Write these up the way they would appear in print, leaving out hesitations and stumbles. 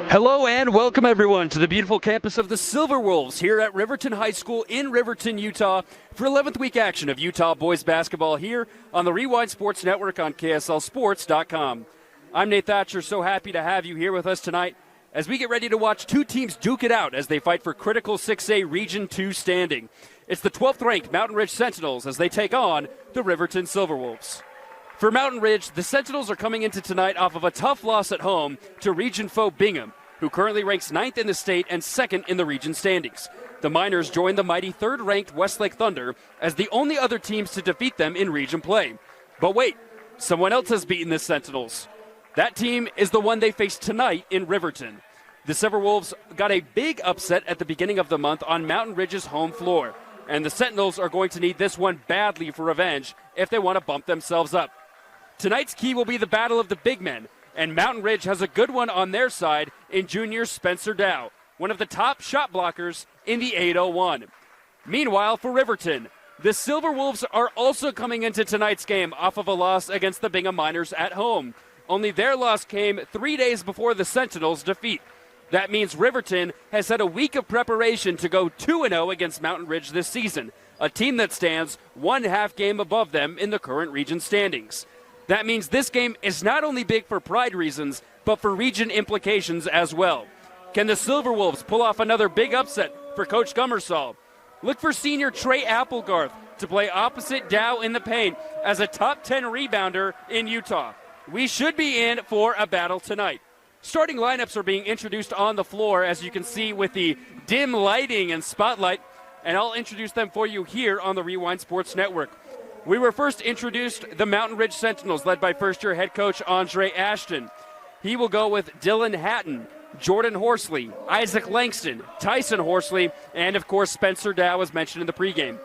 Hello and welcome everyone to the beautiful campus of the Silverwolves here at Riverton High School in Riverton, Utah for 11th week action of Utah boys basketball here on the Rewind Sports Network on KSLSports.com. I'm Nate Thatcher, so happy to have you here with us tonight as we get ready to watch two teams duke it out as they fight for critical 6A Region 2 standing. It's the 12th ranked Mountain Ridge Sentinels as they take on the Riverton Silverwolves. For Mountain Ridge, the Sentinels are coming into tonight off of a tough loss at home to region foe Bingham, who currently ranks 9th in the state and 2nd in the region standings. The Miners join the mighty 3rd-ranked Westlake Thunder as the only other teams to defeat them in region play. But wait, someone else has beaten the Sentinels. That team is the one they face tonight in Riverton. The Silverwolves got a big upset at the beginning of the month on Mountain Ridge's home floor, and the Sentinels are going to need this one badly for revenge if they want to bump themselves up. Tonight's key will be the battle of the big men, and Mountain Ridge has a good one on their side in junior Spencer Dow, one of the top shot blockers in the 801. Meanwhile, for Riverton, the Silverwolves are also coming into tonight's game off of a loss against the Bingham Miners at home. Only their loss came 3 days before the Sentinels' defeat. That means Riverton has had a week of preparation to go 2-0 against Mountain Ridge this season, a team that stands one half game above them in the current region standings. That means this game is not only big for pride reasons, but for region implications as well. Can the Silverwolves pull off another big upset for Coach Gummersall? Look for senior Trey Applegarth to play opposite Dow in the paint as a top 10 rebounder in Utah. We should be in for a battle tonight. Starting lineups are being introduced on the floor, as you can see with the dim lighting and spotlight, and I'll introduce them for you here on the Rewind Sports Network. We were first introduced the Mountain Ridge Sentinels, led by first-year head coach Andre Ashton. He will go with Dylan Hatton, Jordan Horsley, Isaac Langston, Tyson Horsley, and, of course, Spencer Dow, as mentioned in the pregame.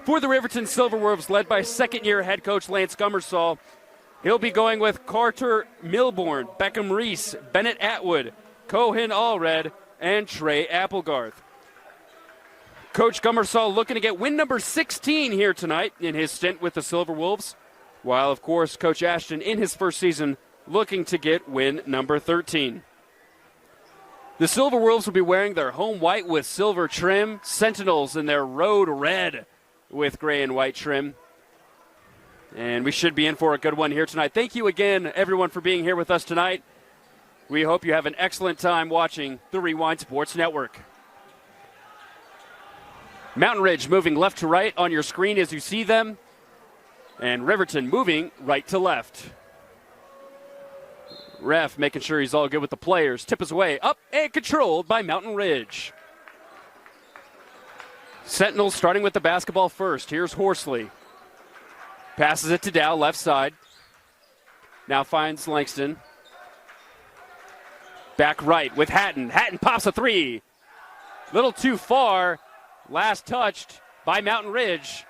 For the Riverton Silverwolves, led by second-year head coach Lance Gummersall, he'll be going with Carter Milbourne, Beckham Reese, Bennett Atwood, Cohen Allred, and Trey Applegarth. Coach Gummersall looking to get win number 16 here tonight in his stint with the Silverwolves, while, of course, Coach Ashton in his first season looking to get win number 13. The Silverwolves will be wearing their home white with silver trim, Sentinels in their road red with gray and white trim. And we should be in for a good one here tonight. Thank you again, everyone, for being here with us tonight. We hope you have an excellent time watching the Rewind Sports Network. Mountain Ridge moving left to right on your screen as you see them, and Riverton moving right to left. Ref making sure he's all good with the players. Tip is away, up and controlled by Mountain Ridge. Sentinels starting with the basketball first. Here's Horsley. Passes it to Dow, left side. Now finds Langston. Back right with Hatton. Hatton pops a three. Little too far. Last touched by Mountain Ridge.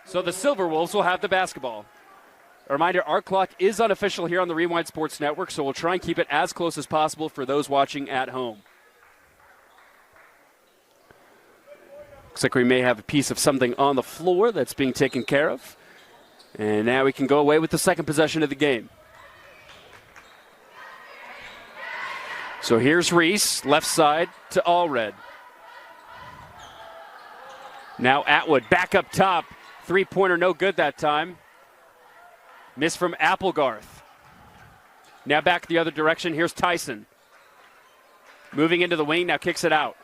So the Silverwolves will have the basketball. A reminder, our clock is unofficial here on the Rewind Sports Network, so we'll try and keep it as close as possible for those watching at home. Looks like we may have a piece of something on the floor that's being taken care of. And now we can go away with the second possession of the game. So here's Reese, left side to Allred. Now Atwood back up top. Three-pointer no good that time. Miss from Applegarth. Now back the other direction. Here's Tyson. Moving into the wing, now kicks it out.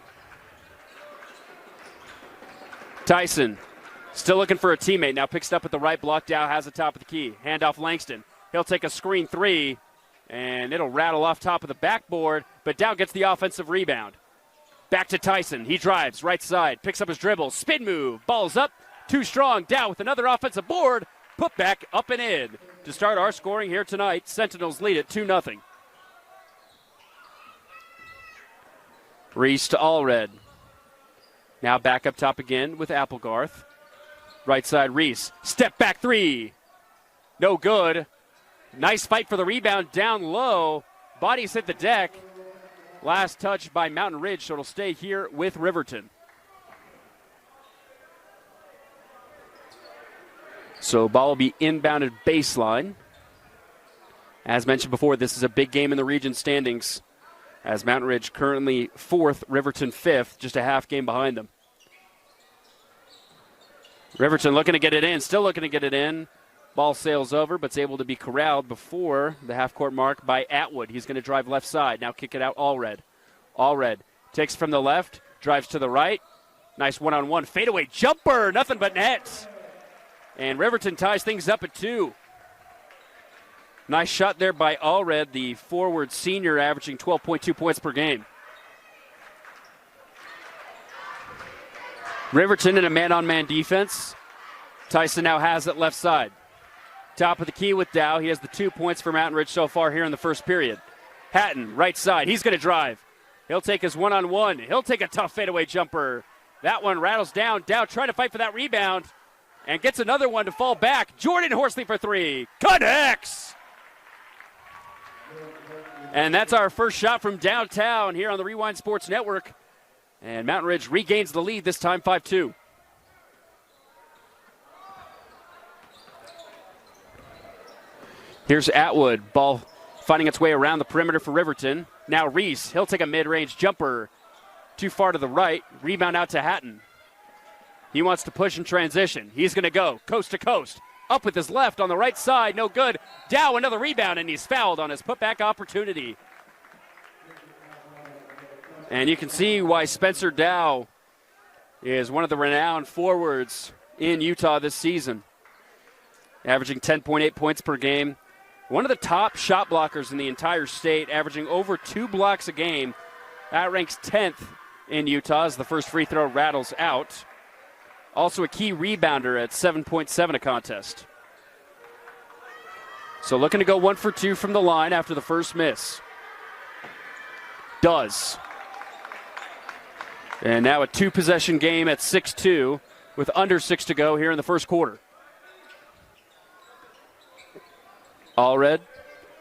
Tyson still looking for a teammate. Now picks it up at the right block. Dow has the top of the key. Handoff Langston. He'll take a screen three, and it'll rattle off top of the backboard, but Dow gets the offensive rebound. Back to Tyson. He drives right side, picks up his dribble, spin move, ball's up, too strong. Dow with another offensive board, put back up and in. To start our scoring here tonight, Sentinels lead it 2-0. Reese to Allred. Now back up top again with Applegarth. Right side, Reese. Step back three. No good. Nice fight for the rebound down low. Bodies hit the deck. Last touch by Mountain Ridge, so it'll stay here with Riverton. So ball will be inbounded baseline. As mentioned before, this is a big game in the region standings, as Mountain Ridge currently 4th, Riverton 5th, just a half game behind them. Riverton looking to get it in, still looking to get it in. Ball sails over, but is able to be corralled before the half-court mark by Atwood. He's going to drive left side. Now kick it out, Allred. Allred takes from the left, drives to the right. Nice one-on-one fadeaway jumper, nothing but net. And Riverton ties things up at 2. Nice shot there by Allred, the forward senior, averaging 12.2 points per game. Riverton in a man-on-man defense. Tyson now has it left side. Top of the key with Dow. He has the 2 points for Mountain Ridge so far here in the first period. Hatton, right side. He's going to drive. He'll take his one-on-one. He'll take a tough fadeaway jumper. That one rattles down. Dow trying to fight for that rebound and gets another one to fall back. Jordan Horsley for 3. Connects! And that's our first shot from downtown here on the Rewind Sports Network. And Mountain Ridge regains the lead, this time 5-2. Here's Atwood, ball finding its way around the perimeter for Riverton. Now Reese, he'll take a mid-range jumper. Too far to the right, rebound out to Hatton. He wants to push in transition. He's going to go coast to coast. Up with his left on the right side, no good. Dow another rebound, and he's fouled on his putback opportunity. And you can see why Spencer Dow is one of the renowned forwards in Utah this season. Averaging 10.8 points per game. One of the top shot blockers in the entire state, averaging over 2 blocks a game. That ranks 10th in Utah as the first free throw rattles out. Also a key rebounder at 7.7 a contest. So looking to go 1 for 2 from the line after the first miss. Does. And now a 2-possession game at 6-2 with under 6 to go here in the first quarter. Allred,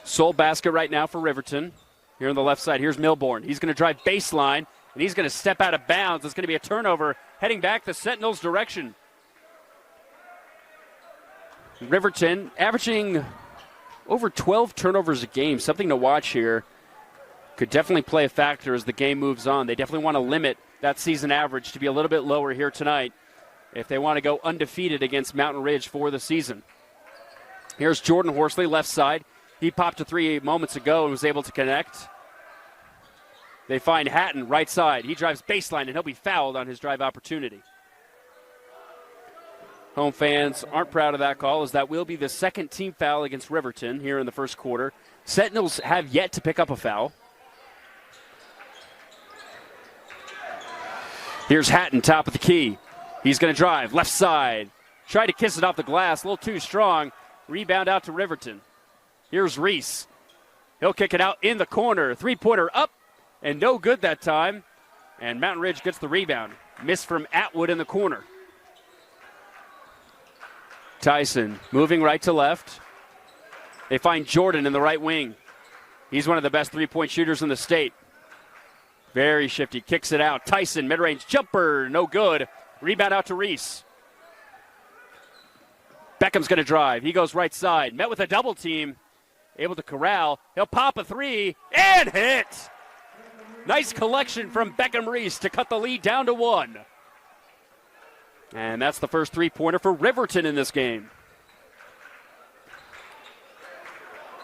sole basket right now for Riverton. Here on the left side, here's Milbourne. He's going to drive baseline, and he's going to step out of bounds. It's going to be a turnover heading back the Sentinels' direction. Riverton averaging over 12 turnovers a game, something to watch here. Could definitely play a factor as the game moves on. They definitely want to limit that season average to be a little bit lower here tonight if they want to go undefeated against Mountain Ridge for the season. Here's Jordan Horsley, left side. He popped a 3 moments ago and was able to connect. They find Hatton, right side. He drives baseline, and he'll be fouled on his drive opportunity. Home fans aren't proud of that call, as that will be the second team foul against Riverton here in the first quarter. Sentinels have yet to pick up a foul. Here's Hatton, top of the key. He's going to drive, left side. Try to kiss it off the glass, a little too strong. Rebound out to Riverton. Here's Reese. He'll kick it out in the corner. 3-pointer up, and no good that time. And Mountain Ridge gets the rebound. Miss from Atwood in the corner. Tyson moving right to left. They find Jordan in the right wing. He's one of the best 3-point shooters in the state. Very shifty, kicks it out. Tyson, mid-range jumper, no good. Rebound out to Reese. Beckham's going to drive. He goes right side. Met with a double team. Able to corral. He'll pop a 3 and hit. Nice collection from Beckham Reese to cut the lead down to 1. And that's the first 3-pointer for Riverton in this game.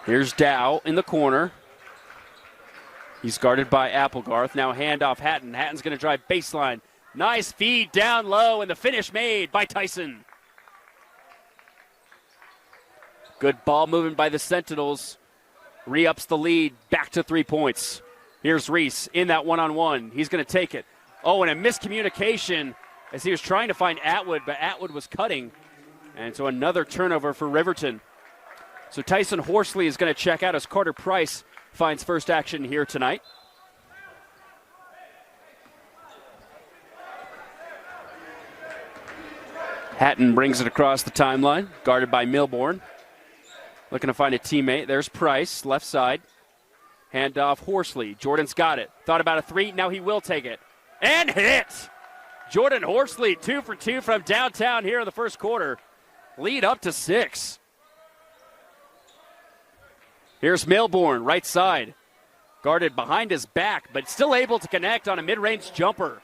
Here's Dow in the corner. He's guarded by Applegarth. Now handoff Hatton. Hatton's going to drive baseline. Nice feed down low, and the finish made by Tyson. Good ball movement by the Sentinels. Re-ups the lead back to 3 points. Here's Reese in that one-on-one. He's going to take it. Oh, and a miscommunication as he was trying to find Atwood, but Atwood was cutting. And so another turnover for Riverton. So Tyson Horsley is going to check out as Carter Price finds first action here tonight. Hatton brings it across the timeline, guarded by Milbourne. Looking to find a teammate. There's Price, left side. Handoff Horsley. Jordan's got it. Thought about a three. Now he will take it. And hit! Jordan Horsley, 2 for 2 from downtown here in the first quarter. Lead up to 6. Here's Milborn, right side. Guarded behind his back, but still able to connect on a mid-range jumper.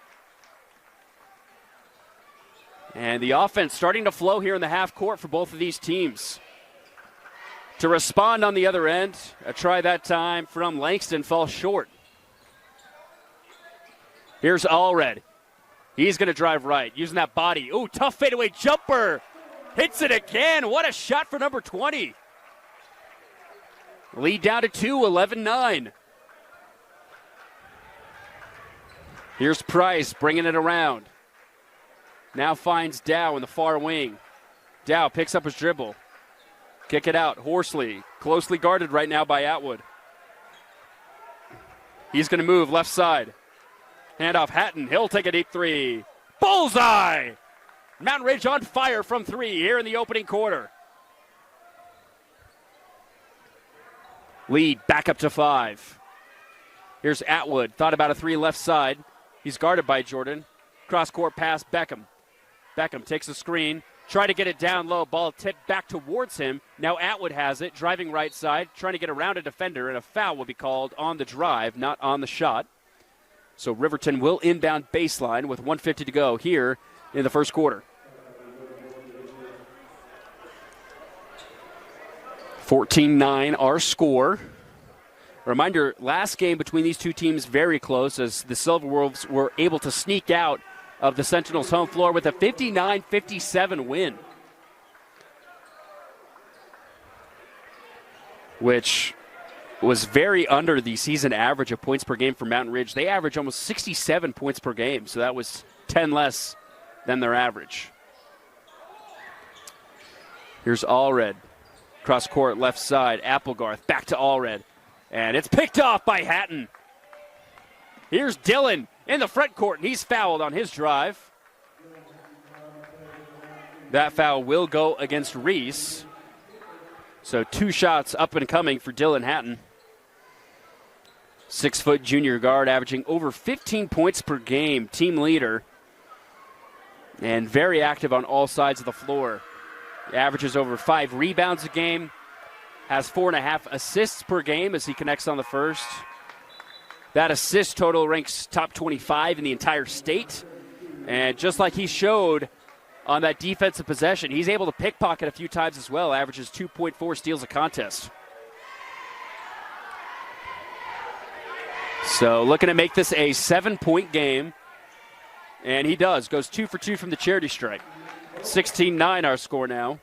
And the offense starting to flow here in the half court for both of these teams. To respond on the other end, a try that time from Langston falls short. Here's Allred. He's going to drive right, using that body. Ooh, tough fadeaway jumper. Hits it again. What a shot for number 20. Lead down to 2, 11-9. Here's Price bringing it around. Now finds Dow in the far wing. Dow picks up his dribble. Kick it out. Horsley closely guarded right now by Atwood. He's going to move left side. Handoff Hatton. He'll take a deep three. Bullseye! Mountain Ridge on fire from 3 here in the opening quarter. Lead back up to 5. Here's Atwood. Thought about a 3 left side. He's guarded by Jordan. Cross-court pass, Beckham. Beckham takes a screen. Try to get it down low. Ball tipped back towards him. Now Atwood has it, driving right side, trying to get around a defender, and a foul will be called on the drive, not on the shot. So Riverton will inbound baseline with 1:50 to go here in the first quarter. 14-9 our score. Reminder, last game between these two teams very close as the Silverwolves were able to sneak out of the Sentinels' home floor with a 59-57 win, which was very under the season average of points per game for Mountain Ridge. They average almost 67 points per game, so that was 10 less than their average. Here's Allred. Cross court left side, Applegarth back to Allred. And it's picked off by Hatton. Here's Dillon in the front court, and he's fouled on his drive. That foul will go against Reese. So 2 shots up and coming for Dillon Hatton. 6-foot junior guard averaging over 15 points per game, team leader. And very active on all sides of the floor. Averages over 5 rebounds a game. Has 4.5 assists per game as he connects on the first. That assist total ranks top 25 in the entire state. And just like he showed on that defensive possession, he's able to pickpocket a few times as well. Averages 2.4 steals a contest. So looking to make this a 7-point game. And he does. Goes 2 for 2 from the charity stripe. 16-9 our score now.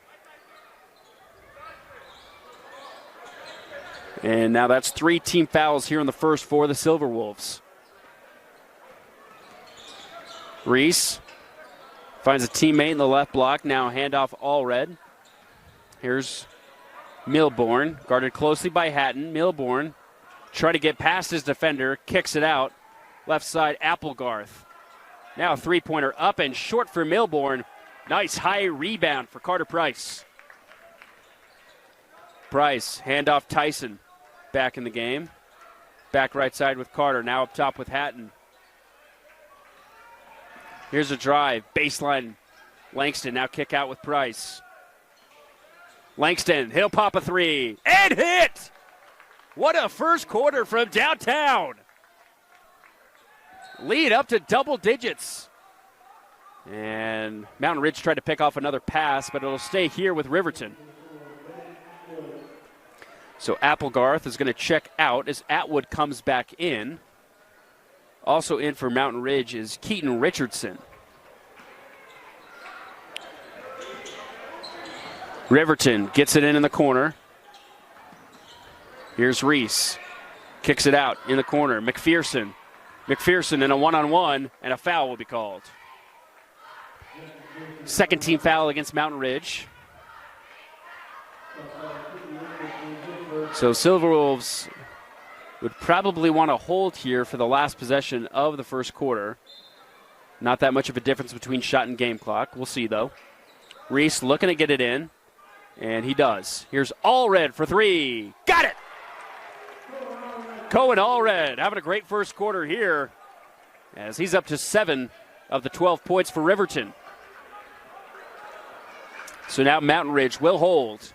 And now that's 3 team fouls here in the first for the Silverwolves. Reese finds a teammate in the left block. Now handoff Allred. Here's Milborn, guarded closely by Hatton. Milborn trying to get past his defender, kicks it out. Left side, Applegarth. Now a three-pointer up and short for Milborn. Nice high rebound for Carter Price. Price, handoff Tyson. Back in the game. Back right side with Carter. Now up top with Hatton. Here's a drive. Baseline. Langston now kick out with Price. Langston, he'll pop a 3. And hit! What a first quarter from downtown. Lead up to double digits. And Mountain Ridge tried to pick off another pass, but it'll stay here with Riverton. So Applegarth is going to check out as Atwood comes back in. Also in for Mountain Ridge is Keaton Richardson. Riverton gets it in the corner. Here's Reese. Kicks it out in the corner. McPherson. McPherson in a one-on-one, and a foul will be called. Second team foul against Mountain Ridge. So Silverwolves would probably want to hold here for the last possession of the first quarter. Not that much of a difference between shot and game clock. We'll see, though. Reese looking to get it in. And he does. Here's Allred for three. Got it! Cohen Allred having a great first quarter here as he's up to 7 of the 12 points for Riverton. So now Mountain Ridge will hold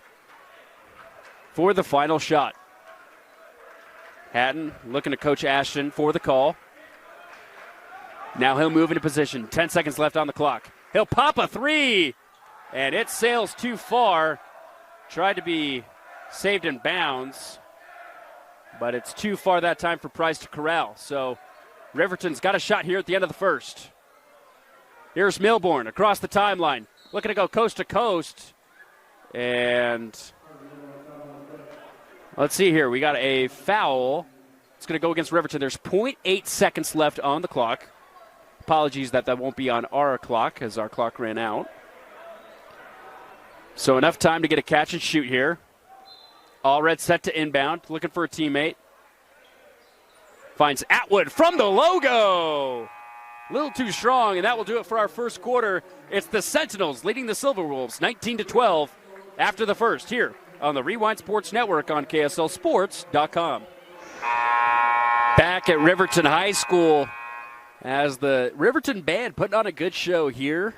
for the final shot. Hatton looking to Coach Ashton for the call. Now he'll move into position. 10 seconds left on the clock. He'll pop a three, and it sails too far. Tried to be saved in bounds, but it's too far that time for Price to corral. So Riverton's got a shot here at the end of the first. Here's Milbourne across the timeline, looking to go coast to coast. And let's see here. We got a foul. It's going to go against Riverton. There's 0.8 seconds left on the clock. Apologies that won't be on our clock as our clock ran out. So enough time to get a catch and shoot here. Allred set to inbound, looking for a teammate. Finds Atwood from the logo. A little too strong, and that will do it for our first quarter. It's the Sentinels leading the Silverwolves 19-12 after the first here on the Rewind Sports Network on KSLSports.com. Back at Riverton High School as the Riverton band putting on a good show here.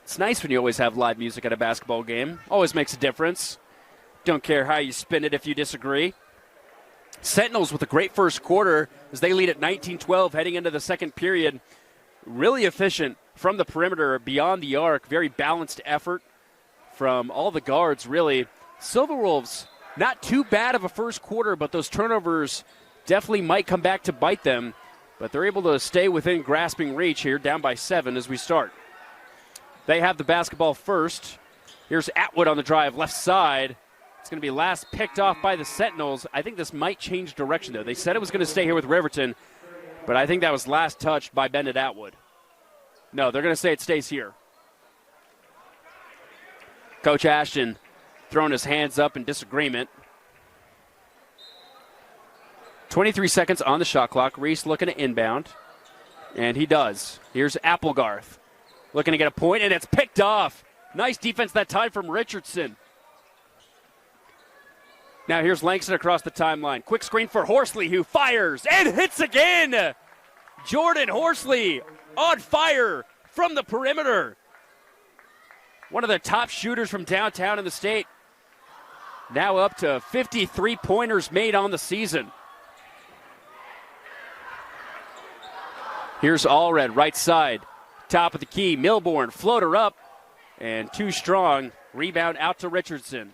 It's nice when you always have live music at a basketball game. Always makes a difference. Don't care how you spin it if you disagree. Sentinels with a great first quarter as they lead at 19-12 heading into the second period. Really efficient from the perimeter beyond the arc. Very balanced effort from all the guards, really. Silverwolves, not too bad of a first quarter, but those turnovers definitely might come back to bite them. But they're able to stay within grasping reach here, down by 7 as we start. They have the basketball first. Here's Atwood on the drive, left side. It's going to be last picked off by the Sentinels. I think this might change direction, though. They said it was going to stay here with Riverton, but I think that was last touched by Bennett Atwood. No, they're going to say it stays here. Coach Ashton throwing his hands up in disagreement. 23 seconds on the shot clock. Reese looking to inbound, and he does. Here's Applegarth looking to get a point, and it's picked off. Nice defense that time from Richardson. Now here's Langston across the timeline. Quick screen for Horsley, who fires and hits again. Jordan Horsley on fire from the perimeter. One of the top shooters from downtown in the state. Now up to 53 pointers made on the season. Here's Allred, right side. Top of the key, Milbourne, floater up, and too strong. Rebound out to Richardson.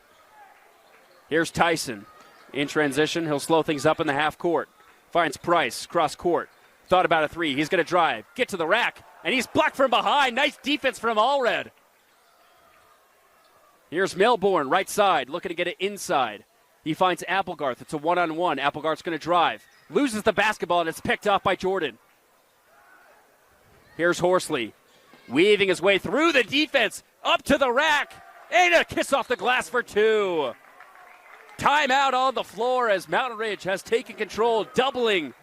Here's Tyson. In transition, he'll slow things up in the half court. Finds Price, cross court. Thought about a three. He's going to drive, get to the rack, and he's blocked from behind. Nice defense from Allred. Here's Milbourne, right side, looking to get it inside. He finds Applegarth. It's a one-on-one. Applegarth's going to drive. Loses the basketball, and it's picked off by Jordan. Here's Horsley, weaving his way through the defense, up to the rack, and a kiss off the glass for two. Timeout on the floor as Mountain Ridge has taken control, doubling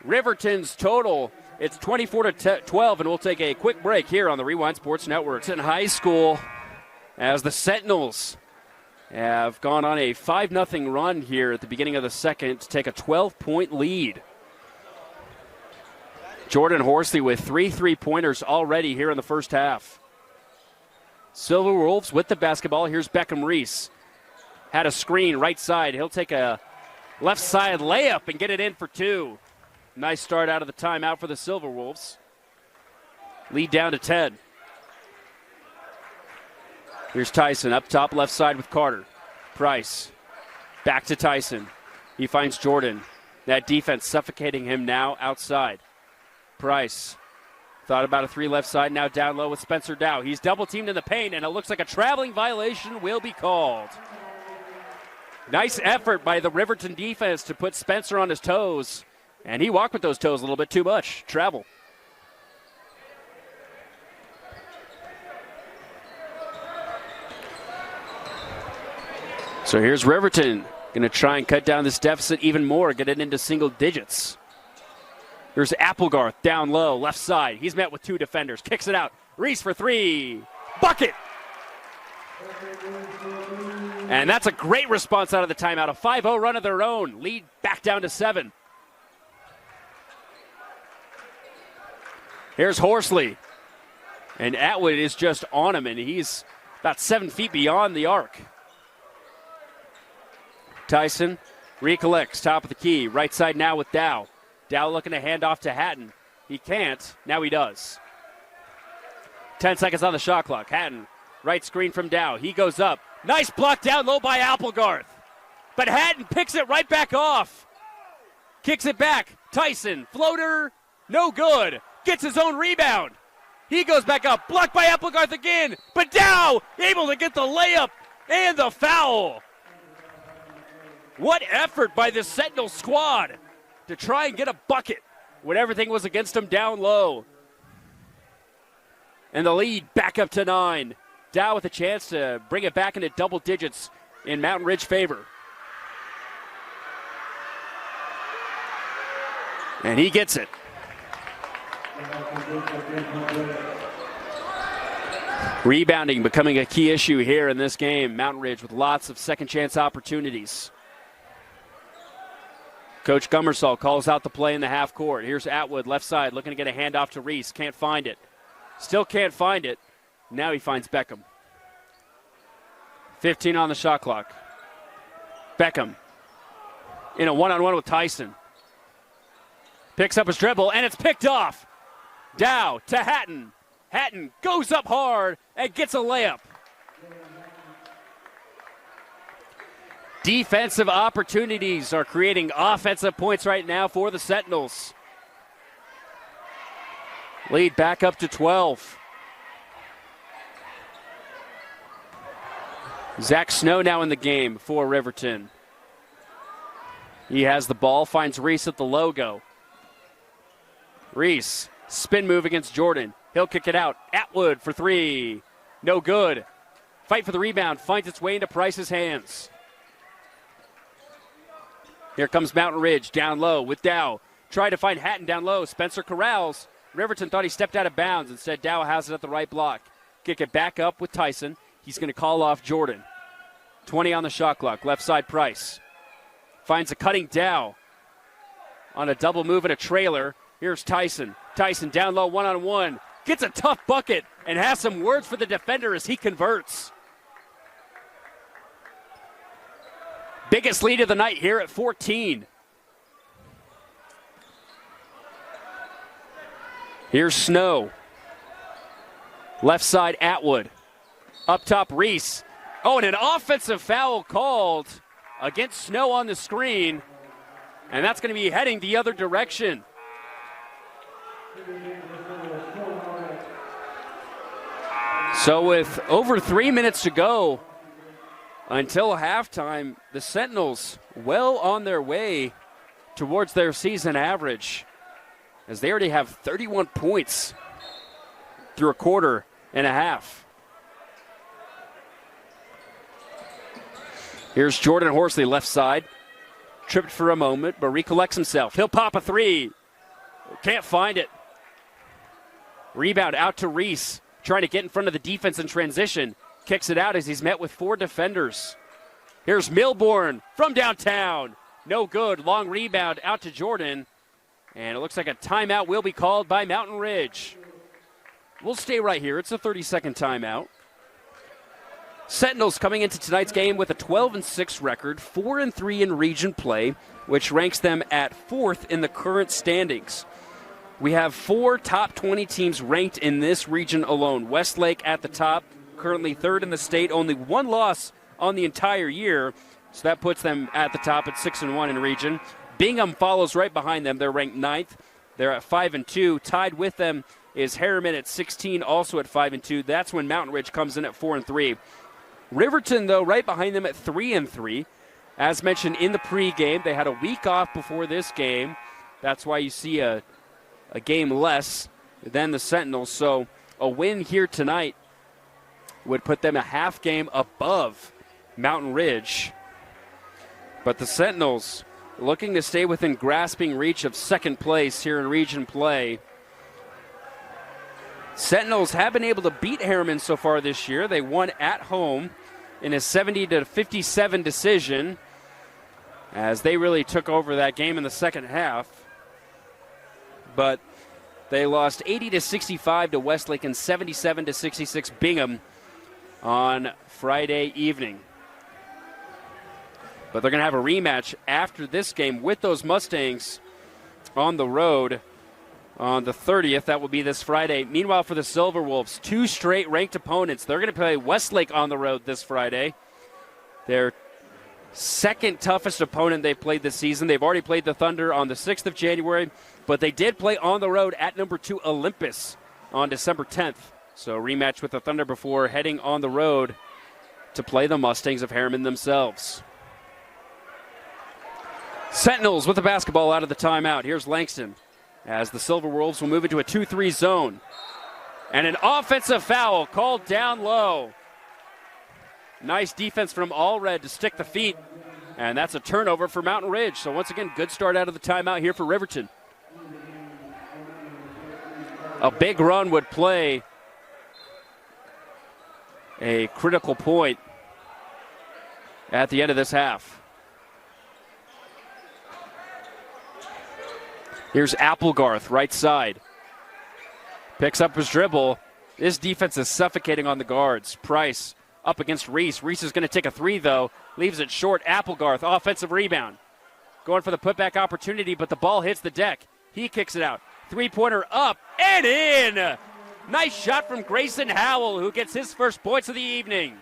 Riverton's total. It's 24-12, and we'll take a quick break here on the Rewind Sports Network. It's in high school as the Sentinels have gone on a 5-0 run here at the beginning of the second to take a 12-point lead. Jordan Horsley with 3 3-pointers already here in the first half. Silverwolves with the basketball. Here's Beckham Reese. Had a screen right side. He'll take a left side layup and get it in for two. Nice start out of the timeout for the Silverwolves. Lead down to 10. Here's Tyson up top left side with Carter. Price. Back to Tyson. He finds Jordan. That defense suffocating him now outside. Price thought about a three left side, now down low with Spencer Dow. He's double teamed in the paint, and it looks like a traveling violation will be called. Nice effort by the Riverton defense to put Spencer on his toes, and he walked with those toes a little bit too much. Travel. So here's Riverton going to try and cut down this deficit even more, get it into single digits. There's Applegarth down low, left side. He's met with two defenders. Kicks it out. Reese for three. Bucket! And that's a great response out of the timeout. A 5-0 run of their own. Lead back down to 7. Here's Horsley. And Atwood is just on him, and he's about 7 feet beyond the arc. Tyson recollects, top of the key. Right side now with Dow. Dow looking to hand off to Hatton. He can't. Now he does. 10 seconds on the shot clock. Hatton, right screen from Dow. He goes up. Nice block down low by Applegarth. But Hatton picks it right back off. Kicks it back. Tyson, floater, no good. Gets his own rebound. He goes back up. Blocked by Applegarth again. But Dow able to get the layup and the foul. What effort by the Sentinel squad to try and get a bucket when everything was against him down low. And the lead back up to 9. Dow with a chance to bring it back into double digits in Mountain Ridge favor. And he gets it. Rebounding becoming a key issue here in this game. Mountain Ridge with lots of second chance opportunities. Coach Gummersall calls out the play in the half court. Here's Atwood, left side, looking to get a handoff to Reese. Can't find it. Still can't find it. Now he finds Beckham. 15 on the shot clock. Beckham in a one-on-one with Tyson. Picks up his dribble, and it's picked off. Dow to Hatton. Hatton goes up hard and gets a layup. Defensive opportunities are creating offensive points right now for the Sentinels. Lead back up to 12. Zach Snow now in the game for Riverton. He has the ball, finds Reese at the logo. Reese, spin move against Jordan. He'll kick it out. Atwood for 3. No good. Fight for the rebound, finds its way into Price's hands. Here comes Mountain Ridge down low with Dow. Tried to find Hatton down low. Spencer corrals. Riverton thought he stepped out of bounds. Instead, Dow has it at the right block. Kick it back up with Tyson. He's going to call off Jordan. 20 on the shot clock. Left side Price. Finds a cutting Dow on a double move and a trailer. Here's Tyson. Tyson down low one-on-one. Gets a tough bucket and has some words for the defender as he converts. Biggest lead of the night here at 14. Here's Snow. Left side Atwood. Up top Reese. Oh, and an offensive foul called against Snow on the screen. And that's going to be heading the other direction. So with over 3 minutes to go until halftime, the Sentinels well on their way towards their season average, as they already have 31 points through a quarter and a half. Here's Jordan Horsley, left side. Tripped for a moment, but recollects himself. He'll pop a 3. Can't find it. Rebound out to Reese, trying to get in front of the defense in transition. Kicks it out as he's met with 4 defenders. Here's Milbourne from downtown. No good. Long rebound out to Jordan. And it looks like a timeout will be called by Mountain Ridge. We'll stay right here. It's a 30-second timeout. Sentinels coming into tonight's game with a 12-6 record, 4-3 in region play, which ranks them at 4th in the current standings. We have 4 top 20 teams ranked in this region alone. Westlake at the top, currently 3rd in the state, only 1 loss on the entire year, so that puts them at the top at 6-1 in region. Bingham follows right behind them. They're ranked 9th. They're at 5-2. Tied with them is Harriman at 16, also at 5-2. That's when Mountain Ridge comes in at 4-3. Riverton, though, right behind them at 3-3. As mentioned in the pregame, they had a week off before this game. That's why you see a game less than the Sentinels. So a win here tonight would put them a half game above Mountain Ridge. But the Sentinels looking to stay within grasping reach of second place here in region play. Sentinels have been able to beat Harriman so far this year. They won at home in a 70-57 decision, as they really took over that game in the second half. But they lost 80-65 to Westlake and 77-66 Bingham on Friday evening. But they're going to have a rematch after this game with those Mustangs on the road on the 30th. That will be this Friday. Meanwhile, for the Silverwolves, 2 straight ranked opponents. They're going to play Westlake on the road this Friday. Their second toughest opponent they've played this season. They've already played the Thunder on the 6th of January, but they did play on the road at number 2 Olympus on December 10th. So rematch with the Thunder before heading on the road to play the Mustangs of Harriman themselves. Sentinels with the basketball out of the timeout. Here's Langston as the Silverwolves will move into a 2-3 zone. And an offensive foul called down low. Nice defense from Allred to stick the feet. And that's a turnover for Mountain Ridge. So once again, good start out of the timeout here for Riverton. A big run would play a critical point at the end of this half. Here's Applegarth, right side. Picks up his dribble. This defense is suffocating on the guards. Price up against Reese. Reese is going to take a 3, though. Leaves it short. Applegarth, offensive rebound. Going for the putback opportunity, but the ball hits the deck. He kicks it out. 3-pointer up and in. Nice shot from Grayson Howell, who gets his first points of the evening.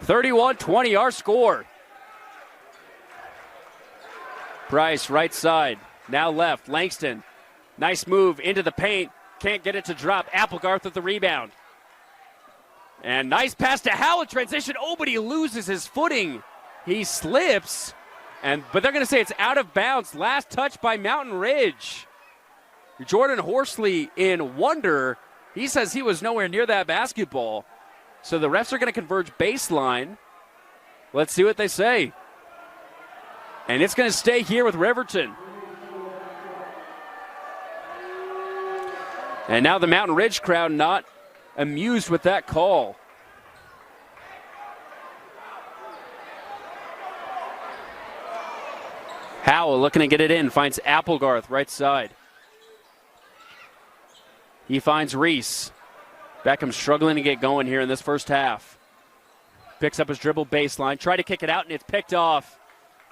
31-20, our score. Price, right side. Now left. Langston. Nice move into the paint. Can't get it to drop. Applegarth with the rebound. And nice pass to Howell. Transition. Oh, but he loses his footing. He slips. But they're going to say it's out of bounds. Last touch by Mountain Ridge. Jordan Horsley in wonder. He says he was nowhere near that basketball. So the refs are going to converge baseline. Let's see what they say. And it's going to stay here with Riverton. And now the Mountain Ridge crowd not amused with that call. Howell looking to get it in, finds Applegarth, right side. He finds Reese. Beckham struggling to get going here in this first half. Picks up his dribble baseline, try to kick it out, and it's picked off.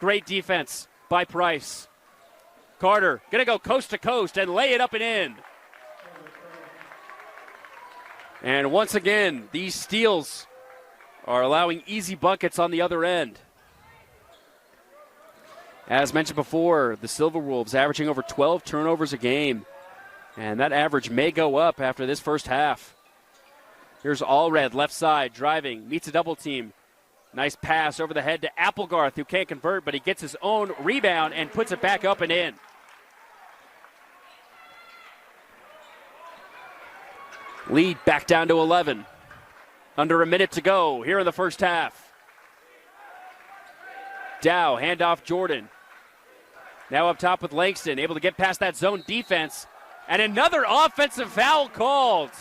Great defense by Price. Carter going to go coast to coast and lay it up and in. And once again, these steals are allowing easy buckets on the other end. As mentioned before, the Silverwolves averaging over 12 turnovers a game. And that average may go up after this first half. Here's Allred, left side, driving, meets a double team. Nice pass over the head to Applegarth, who can't convert, but he gets his own rebound and puts it back up and in. Lead back down to 11. Under a minute to go here in the first half. Dow, handoff Jordan. Now up top with Langston, able to get past that zone defense. And another offensive foul called.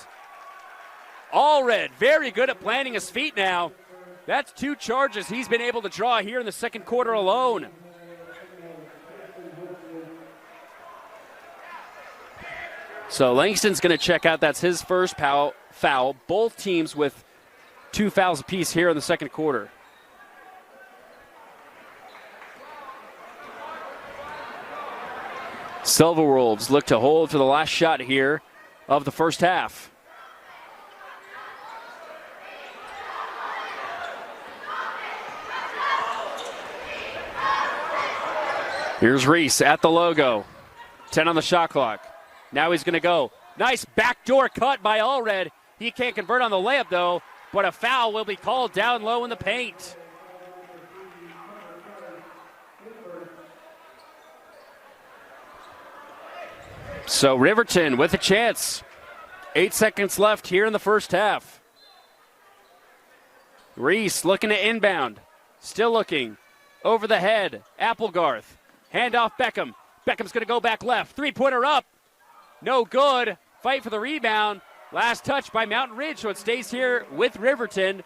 Allred, very good at planting his feet now. That's 2 charges he's been able to draw here in the second quarter alone. So Langston's going to check out. That's his first foul. Both teams with 2 fouls apiece here in the second quarter. Silverwolves look to hold for the last shot here of the first half. Here's Reese at the logo. 10 on the shot clock. Now he's going to go. Nice backdoor cut by Allred. He can't convert on the layup, though, but a foul will be called down low in the paint. So Riverton with a chance. 8 seconds left here in the first half. Reese looking to inbound. Still looking. Over the head. Applegarth. Handoff Beckham. Beckham's going to go back left. 3-pointer up. No good. Fight for the rebound. Last touch by Mountain Ridge, so it stays here with Riverton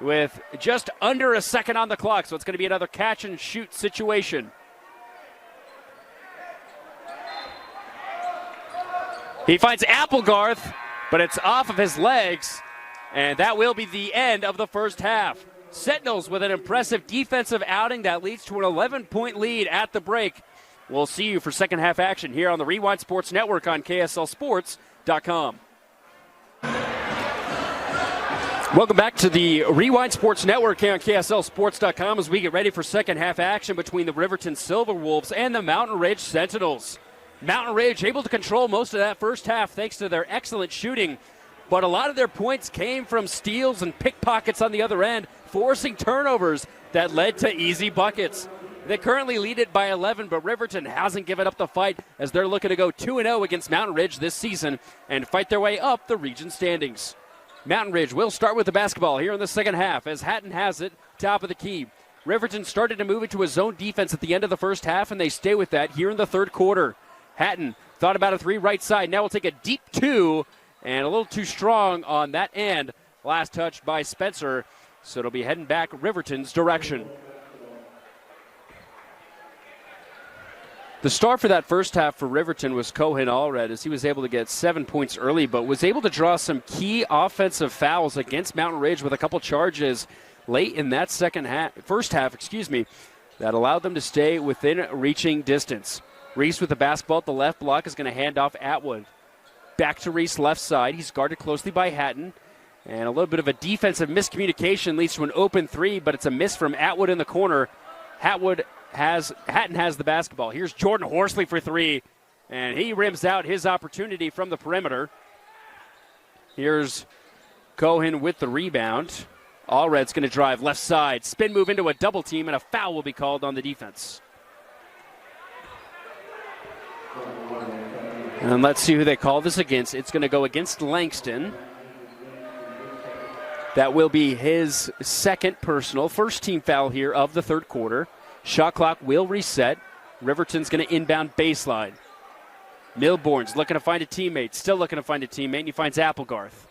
with just under a second on the clock. So it's going to be another catch and shoot situation. He finds Applegarth, but it's off of his legs, and that will be the end of the first half. Sentinels with an impressive defensive outing that leads to an 11-point lead at the break. We'll see you for second half action here on the Rewind Sports Network on KSLSports.com. Welcome back to the Rewind Sports Network here on KSLSports.com as we get ready for second half action between the Riverton Silverwolves and the Mountain Ridge Sentinels. Mountain Ridge able to control most of that first half thanks to their excellent shooting, but a lot of their points came from steals and pickpockets on the other end, forcing turnovers that led to easy buckets. They currently lead it by 11, but Riverton hasn't given up the fight as they're looking to go 2-0 against Mountain Ridge this season and fight their way up the region standings. Mountain Ridge will start with the basketball here in the second half as Hatton has it, top of the key. Riverton started to move into a zone defense at the end of the first half, and they stay with that here in the third quarter. Hatton thought about a three right side. Now we'll take a deep two, and a little too strong on that end. Last touch by Spencer, so it'll be heading back Riverton's direction. The star for that first half for Riverton was Cohen Allred, as he was able to get 7 points early, but was able to draw some key offensive fouls against Mountain Ridge with a couple charges late in that first half, that allowed them to stay within reaching distance. Reese with the basketball at the left block is going to hand off Atwood. Back to Reese left side. He's guarded closely by Hatton. And a little bit of a defensive miscommunication leads to an open three, but it's a miss from Atwood in the corner. Hatton has the basketball. Here's Jordan Horsley for three, and he rims out his opportunity from the perimeter. Here's Cohen with the rebound. Allred's going to drive left side, spin move into a double team, and a foul will be called on the defense. And let's see who they call this against. It's going to go against Langston. That will be his second personal, first team foul here of the third quarter. Shot clock will reset. Riverton's going to inbound baseline. Milborn's looking to find a teammate, still looking to find a teammate, and he finds Applegarth.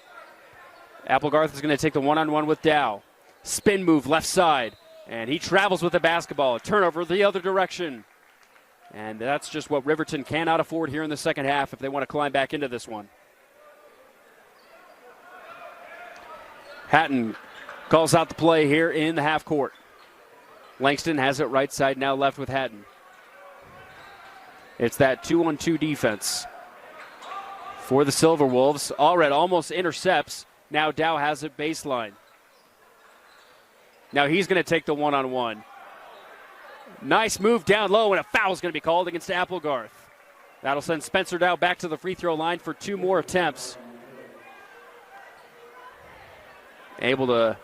Applegarth is going to take the one-on-one with Dow. Spin move left side, and he travels with the basketball. A turnover the other direction. And that's just what Riverton cannot afford here in the second half if they want to climb back into this one. Hatton calls out the play here in the half court. Langston has it right side, now left with Hatton. It's that 2-on-2 defense for the Silverwolves. Allred almost intercepts. Now Dow has it baseline. Now he's going to take the one-on-one. Nice move down low, and a foul is going to be called against Applegarth. That'll send Spencer Dow back to the free throw line for two more attempts. Able to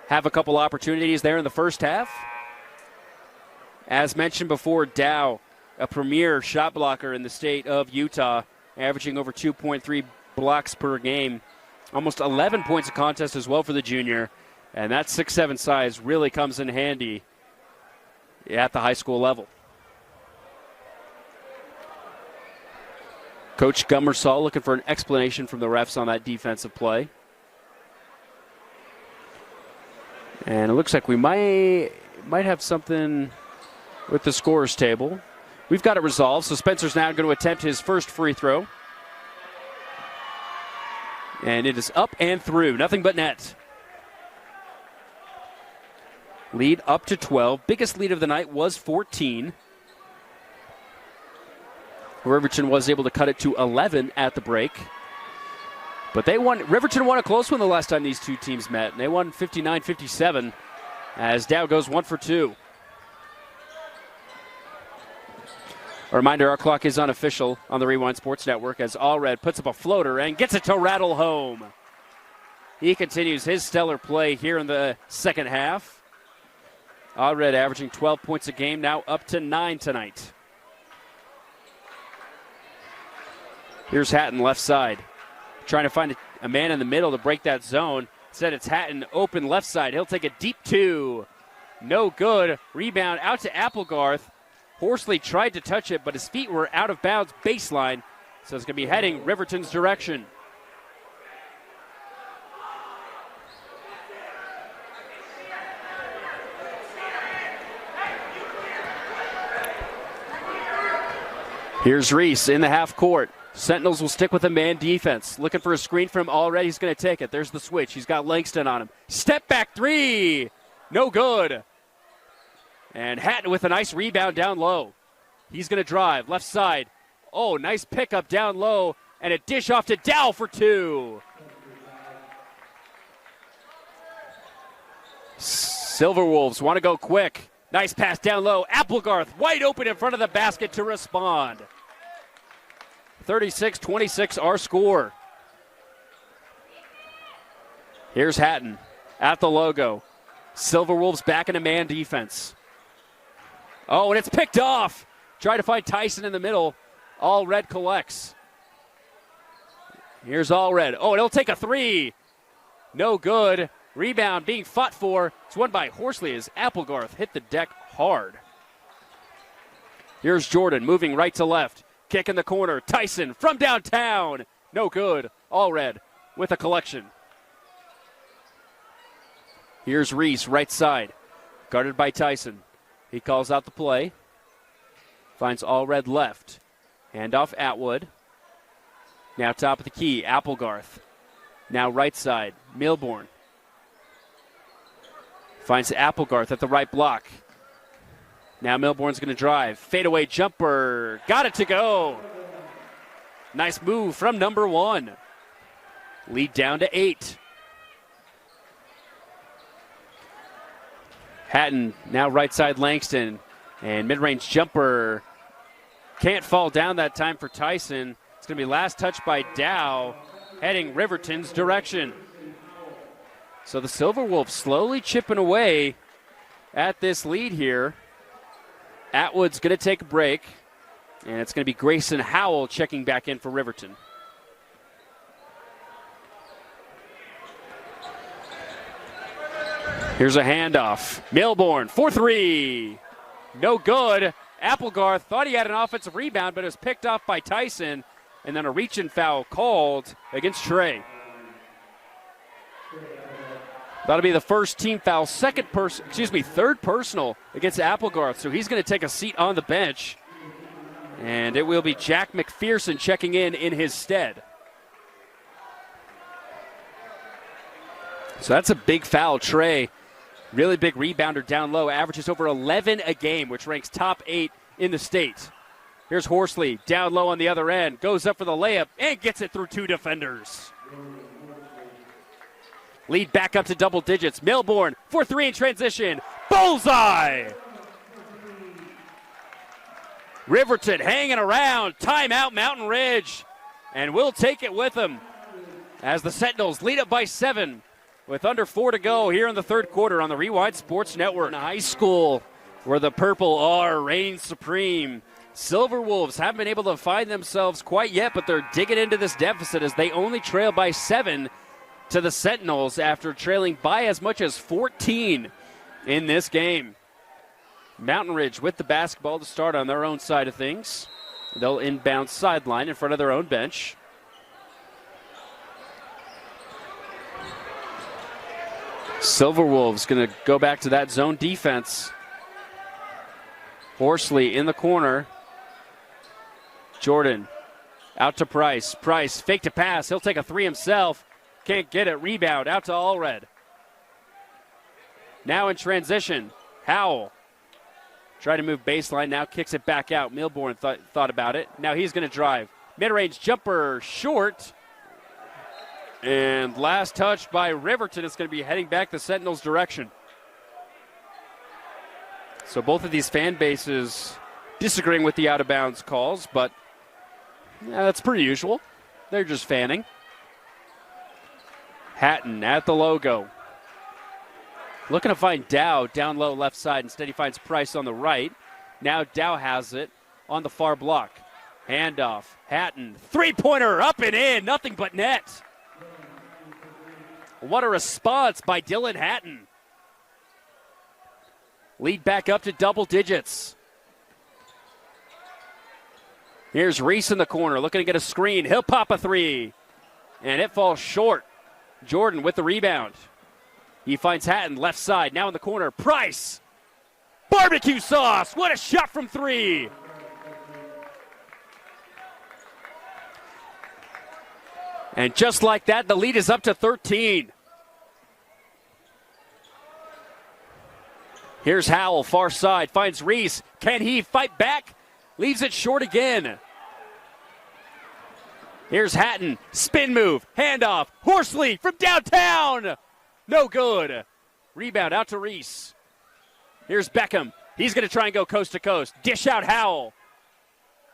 have a couple opportunities there in the first half. As mentioned before, Dow, a premier shot blocker in the state of Utah, averaging over 2.3 blocks per game. Almost 11 points a contest as well for the junior. And that 6'7" size really comes in handy at the high school level. Coach Gummersall looking for an explanation from the refs on that defensive play. And it looks like we might have something with the scorer's table. We've got it resolved, so Spencer's now going to attempt his first free throw. And it is up and through, nothing but net. Lead up to 12. Biggest lead of the night was 14. Riverton was able to cut it to 11 at the break. But Riverton won a close one the last time these two teams met. And they won 59-57 as Dow goes 1 for 2. A reminder, our clock is unofficial on the Rewind Sports Network as Allred puts up a floater and gets it to rattle home. He continues his stellar play here in the second half. Allred averaging 12 points a game, now up to 9 tonight. Here's Hatton left side. Trying to find a man in the middle to break that zone. Instead, it's Hatton open left side. He'll take a deep two. No good. Rebound out to Applegarth. Horsley tried to touch it, but his feet were out of bounds baseline. So it's going to be heading Riverton's direction. Here's Reese in the half court. Sentinels will stick with a man defense. Looking for a screen from already. He's going to take it. There's the switch. He's got Langston on him. Step back three. No good. And Hatton with a nice rebound down low. He's going to drive. Left side. Oh, nice pickup down low. And a dish off to Dow for two. Silverwolves want to go quick. Nice pass down low. Applegarth wide open in front of the basket to respond. 36-26 our score. Here's Hatton at the logo. Silverwolves back in a man defense. Oh, and it's picked off. Try to find Tyson in the middle. All Red collects. Here's All Red. Oh, and he'll take a three. No good. Rebound being fought for. It's won by Horsley as Applegarth hit the deck hard. Here's Jordan moving right to left. Kick in the corner. Tyson from downtown. No good. All Red with a collection. Here's Reese right side. Guarded by Tyson. He calls out the play. Finds All Red left. Handoff Atwood. Now top of the key. Applegarth. Now right side. Milbourne. Finds Applegarth at the right block. Now Milbourne's going to drive. Fadeaway jumper. Got it to go. Nice move from number one. Lead down to 8. Hatton now right side Langston. And mid-range jumper. Can't fall down that time for Tyson. It's going to be last touch by Dow. Heading Riverton's direction. So the Silverwolves slowly chipping away at this lead here. Atwood's going to take a break, and it's going to be Grayson Howell checking back in for Riverton. Here's a handoff. Milbourne for three. No good. Applegarth thought he had an offensive rebound, but it was picked off by Tyson, and then a reach-in foul called against Trey. That'll be the first team foul, third personal against Applegarth. So he's going to take a seat on the bench. And it will be Jack McPherson checking in his stead. So that's a big foul. Trey, really big rebounder down low, averages over 11 a game, which ranks top 8 in the state. Here's Horsley down low on the other end, goes up for the layup, and gets it through 2 defenders. Lead back up to double digits. Milbourne for 3 in transition. Bullseye! Riverton hanging around. Timeout Mountain Ridge. And we'll take it with them as the Sentinels lead up by 7 with under 4 to go here in the third quarter on the Rewind Sports Network. In high school where the purple are reign supreme. Silverwolves haven't been able to find themselves quite yet, but they're digging into this deficit as they only trail by 7 to the Sentinels after trailing by as much as 14 in this game. Mountain Ridge with the basketball to start on their own side of things. They'll inbound sideline in front of their own bench. Silverwolves going to go back to that zone defense. Horsley in the corner. Jordan out to Price. Price fake to pass. He'll take a 3 himself. Can't get it. Rebound out to All Red. Now in transition, Howell. Try to move baseline, now kicks it back out. Milbourne thought about it. Now he's going to drive. Mid-range jumper short. And last touch by Riverton. It's going to be heading back the Sentinels' direction. So both of these fan bases disagreeing with the out-of-bounds calls, but that's pretty usual. They're just fanning. Hatton at the logo. Looking to find Dow down low left side. Instead, he finds Price on the right. Now Dow has it on the far block. Handoff. Hatton. Three-pointer up and in. Nothing but net. What a response by Dylan Hatton. Lead back up to double digits. Here's Reese in the corner looking to get a screen. He'll pop a 3. And it falls short. Jordan with the rebound. He finds Hatton left side. Now in the corner. Price. Barbecue sauce. What a shot from 3. And just like that, the lead is up to 13. Here's Howell, far side, finds Reese. Can he fight back? Leaves it short again. Here's Hatton, spin move, handoff, Horsley from downtown. No good. Rebound out to Reese. Here's Beckham. He's going to try and go coast to coast. Dish out Howell.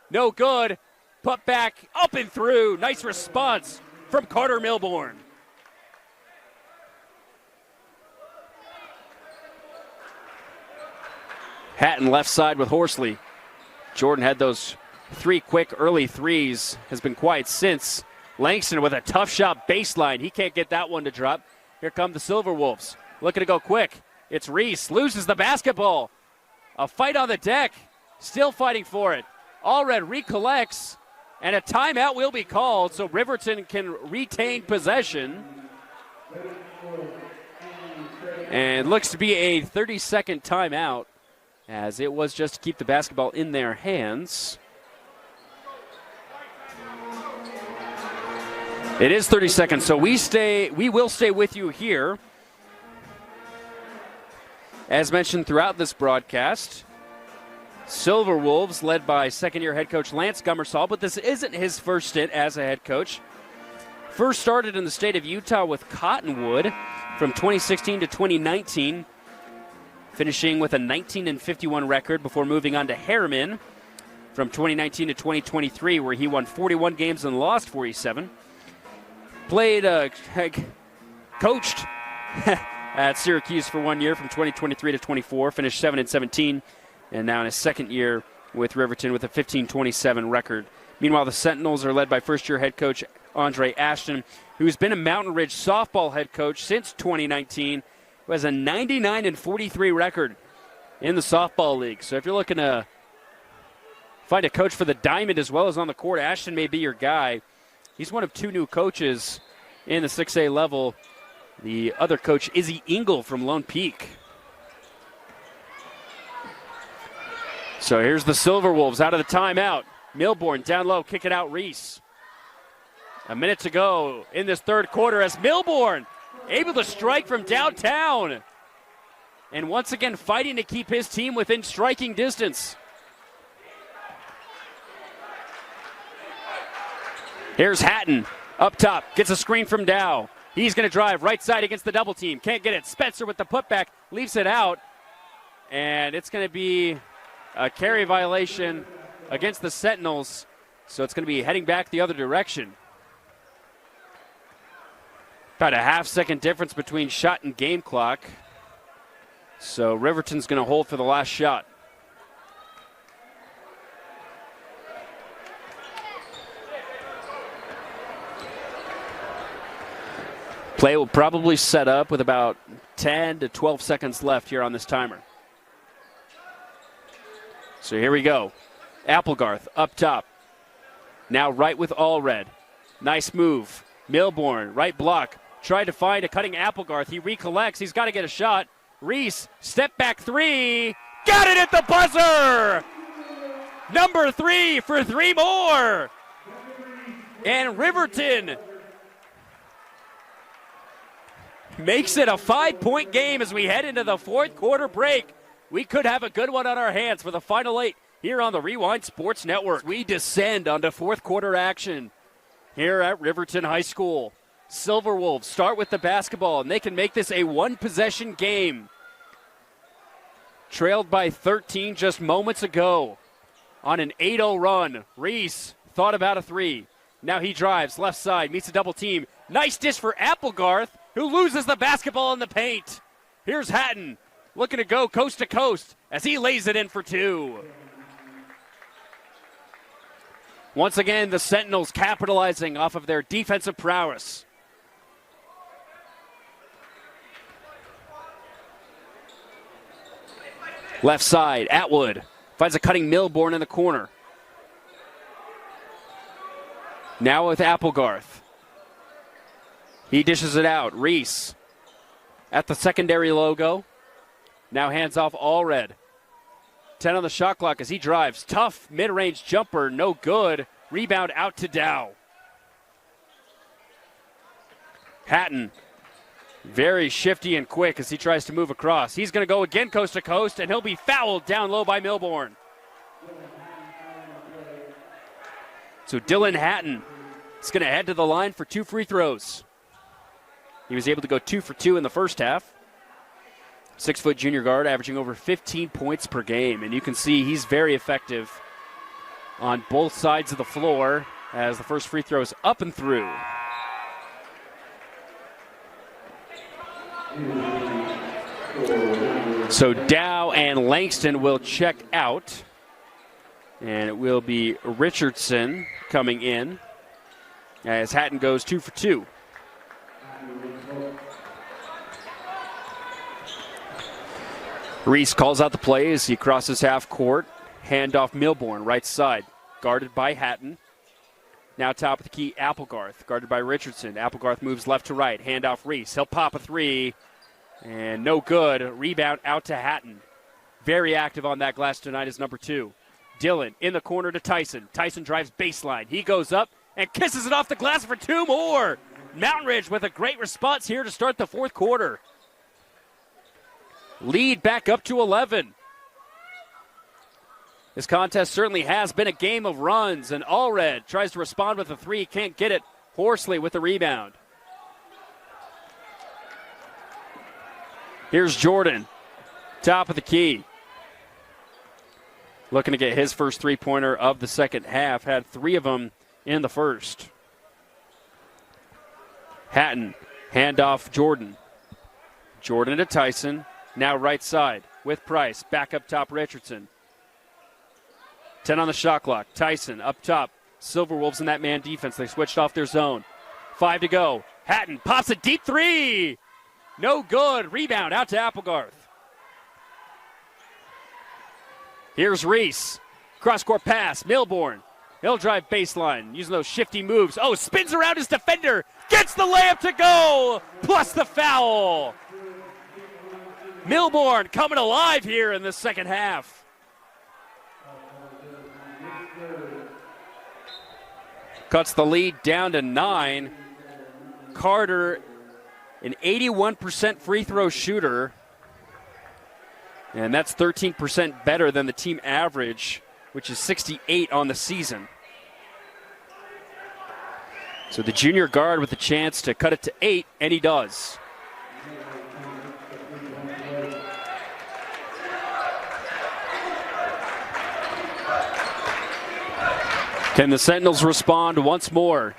No good. Put back, up and through. Nice response from Carter Milbourne. Hatton left side with Horsley. Jordan had those 3 quick early threes. Has been quiet since. Langston with a tough shot baseline. He can't get that one to drop. Here come the Silverwolves. Looking to go quick. It's Reese. Loses the basketball. A fight on the deck. Still fighting for it. Allred recollects. And a timeout will be called so Riverton can retain possession. And looks to be a 30-second timeout, as it was just to keep the basketball in their hands. It is 30 seconds, so we will stay with you here. As mentioned throughout this broadcast, Silverwolves led by second-year head coach Lance Gummersall, but this isn't his first stint as a head coach. First started in the state of Utah with Cottonwood from 2016 to 2019, finishing with a 19-51 record before moving on to Harriman from 2019 to 2023, where he won 41 games and lost 47. Coached at Syracuse for 1 year from 2023 to 24, finished 7-17, and now in his second year with Riverton with a 15-27 record. Meanwhile, the Sentinels are led by first-year head coach Andre Ashton, who's been a Mountain Ridge softball head coach since 2019, who has a 99-43 record in the softball league. So if you're looking to find a coach for the Diamond as well as on the court, Ashton may be your guy. He's one of 2 new coaches in the 6A level. The other coach, Izzy Engel from Lone Peak. So here's the Silverwolves out of the timeout. Milbourne down low, kick it out, Reese. A minute to go in this third quarter as Milbourne able to strike from downtown. And once again fighting to keep his team within striking distance. Here's Hatton up top, gets a screen from Dow. He's going to drive right side against the double team. Can't get it. Spencer with the putback, leaves it out. And it's going to be a carry violation against the Sentinels. So it's going to be heading back the other direction. About a half-second difference between shot and game clock. So Riverton's going to hold for the last shot. Play will probably set up with about 10 to 12 seconds left here on this timer. So here we go. Applegarth up top. Now right with Allred. Nice move. Milbourne, right block. Tried to find a cutting Applegarth. He recollects. He's got to get a shot. Reese, step back 3. Got it at the buzzer! Number 3 for 3 more. And Riverton makes it a 5-point game as we head into the fourth quarter break. We could have a good one on our hands for the final 8 here on the Rewind Sports Network. We descend onto fourth quarter action here at Riverton High School. Silverwolves start with the basketball, and they can make this a one-possession game. Trailed by 13 just moments ago on an 8-0 run. Reese thought about a 3. Now he drives left side, meets a double team. Nice dish for Applegarth, who loses the basketball in the paint. Here's Hatton looking to go coast to coast as he lays it in for 2. Once again, the Sentinels capitalizing off of their defensive prowess. Left side, Atwood finds a cutting Milbourne in the corner. Now with Applegarth. He dishes it out. Reese at the secondary logo. Now hands off Allred. 10 on the shot clock as he drives. Tough mid-range jumper, no good. Rebound out to Dow. Hatton, very shifty and quick as he tries to move across. He's going to go again coast to coast, and he'll be fouled down low by Milbourne. So Dylan Hatton is going to head to the line for 2 free throws. He was able to go 2 for 2 in the first half. 6-foot junior guard averaging over 15 points per game. And you can see he's very effective on both sides of the floor as the first free throw is up and through. So Dow and Langston will check out. And it will be Richardson coming in as Hatton goes 2 for 2. Reese calls out the play as he crosses half court. Handoff Milbourne, right side, guarded by Hatton. Now top of the key, Applegarth, guarded by Richardson. Applegarth moves left to right, handoff Reese. He'll pop a 3, and no good. Rebound out to Hatton. Very active on that glass tonight is number 2. Dillon in the corner to Tyson. Tyson drives baseline. He goes up and kisses it off the glass for 2 more. Mountain Ridge with a great response here to start the fourth quarter. Lead back up to 11. This contest certainly has been a game of runs, and Allred tries to respond with a 3, can't get it. Horsley with the rebound. Here's Jordan, top of the key. Looking to get his first 3-pointer of the second half. Had 3 of them in the first. Hatton, handoff Jordan. Jordan to Tyson. Now right side with Price. Back up top Richardson. 10 on the shot clock. Tyson up top. Silverwolves in that man defense. They switched off their zone. 5 to go. Hatton pops a deep 3. No good. Rebound out to Applegarth. Here's Reese. Cross-court pass. Milbourne. He'll drive baseline using those shifty moves. Oh, spins around his defender. Gets the layup to go. Plus the foul. Milbourne coming alive here in the second half. Cuts the lead down to 9. Carter, an 81% free throw shooter. And that's 13% better than the team average, which is 68 on the season. So the junior guard with a chance to cut it to 8, and he does. Can the Sentinels respond once more?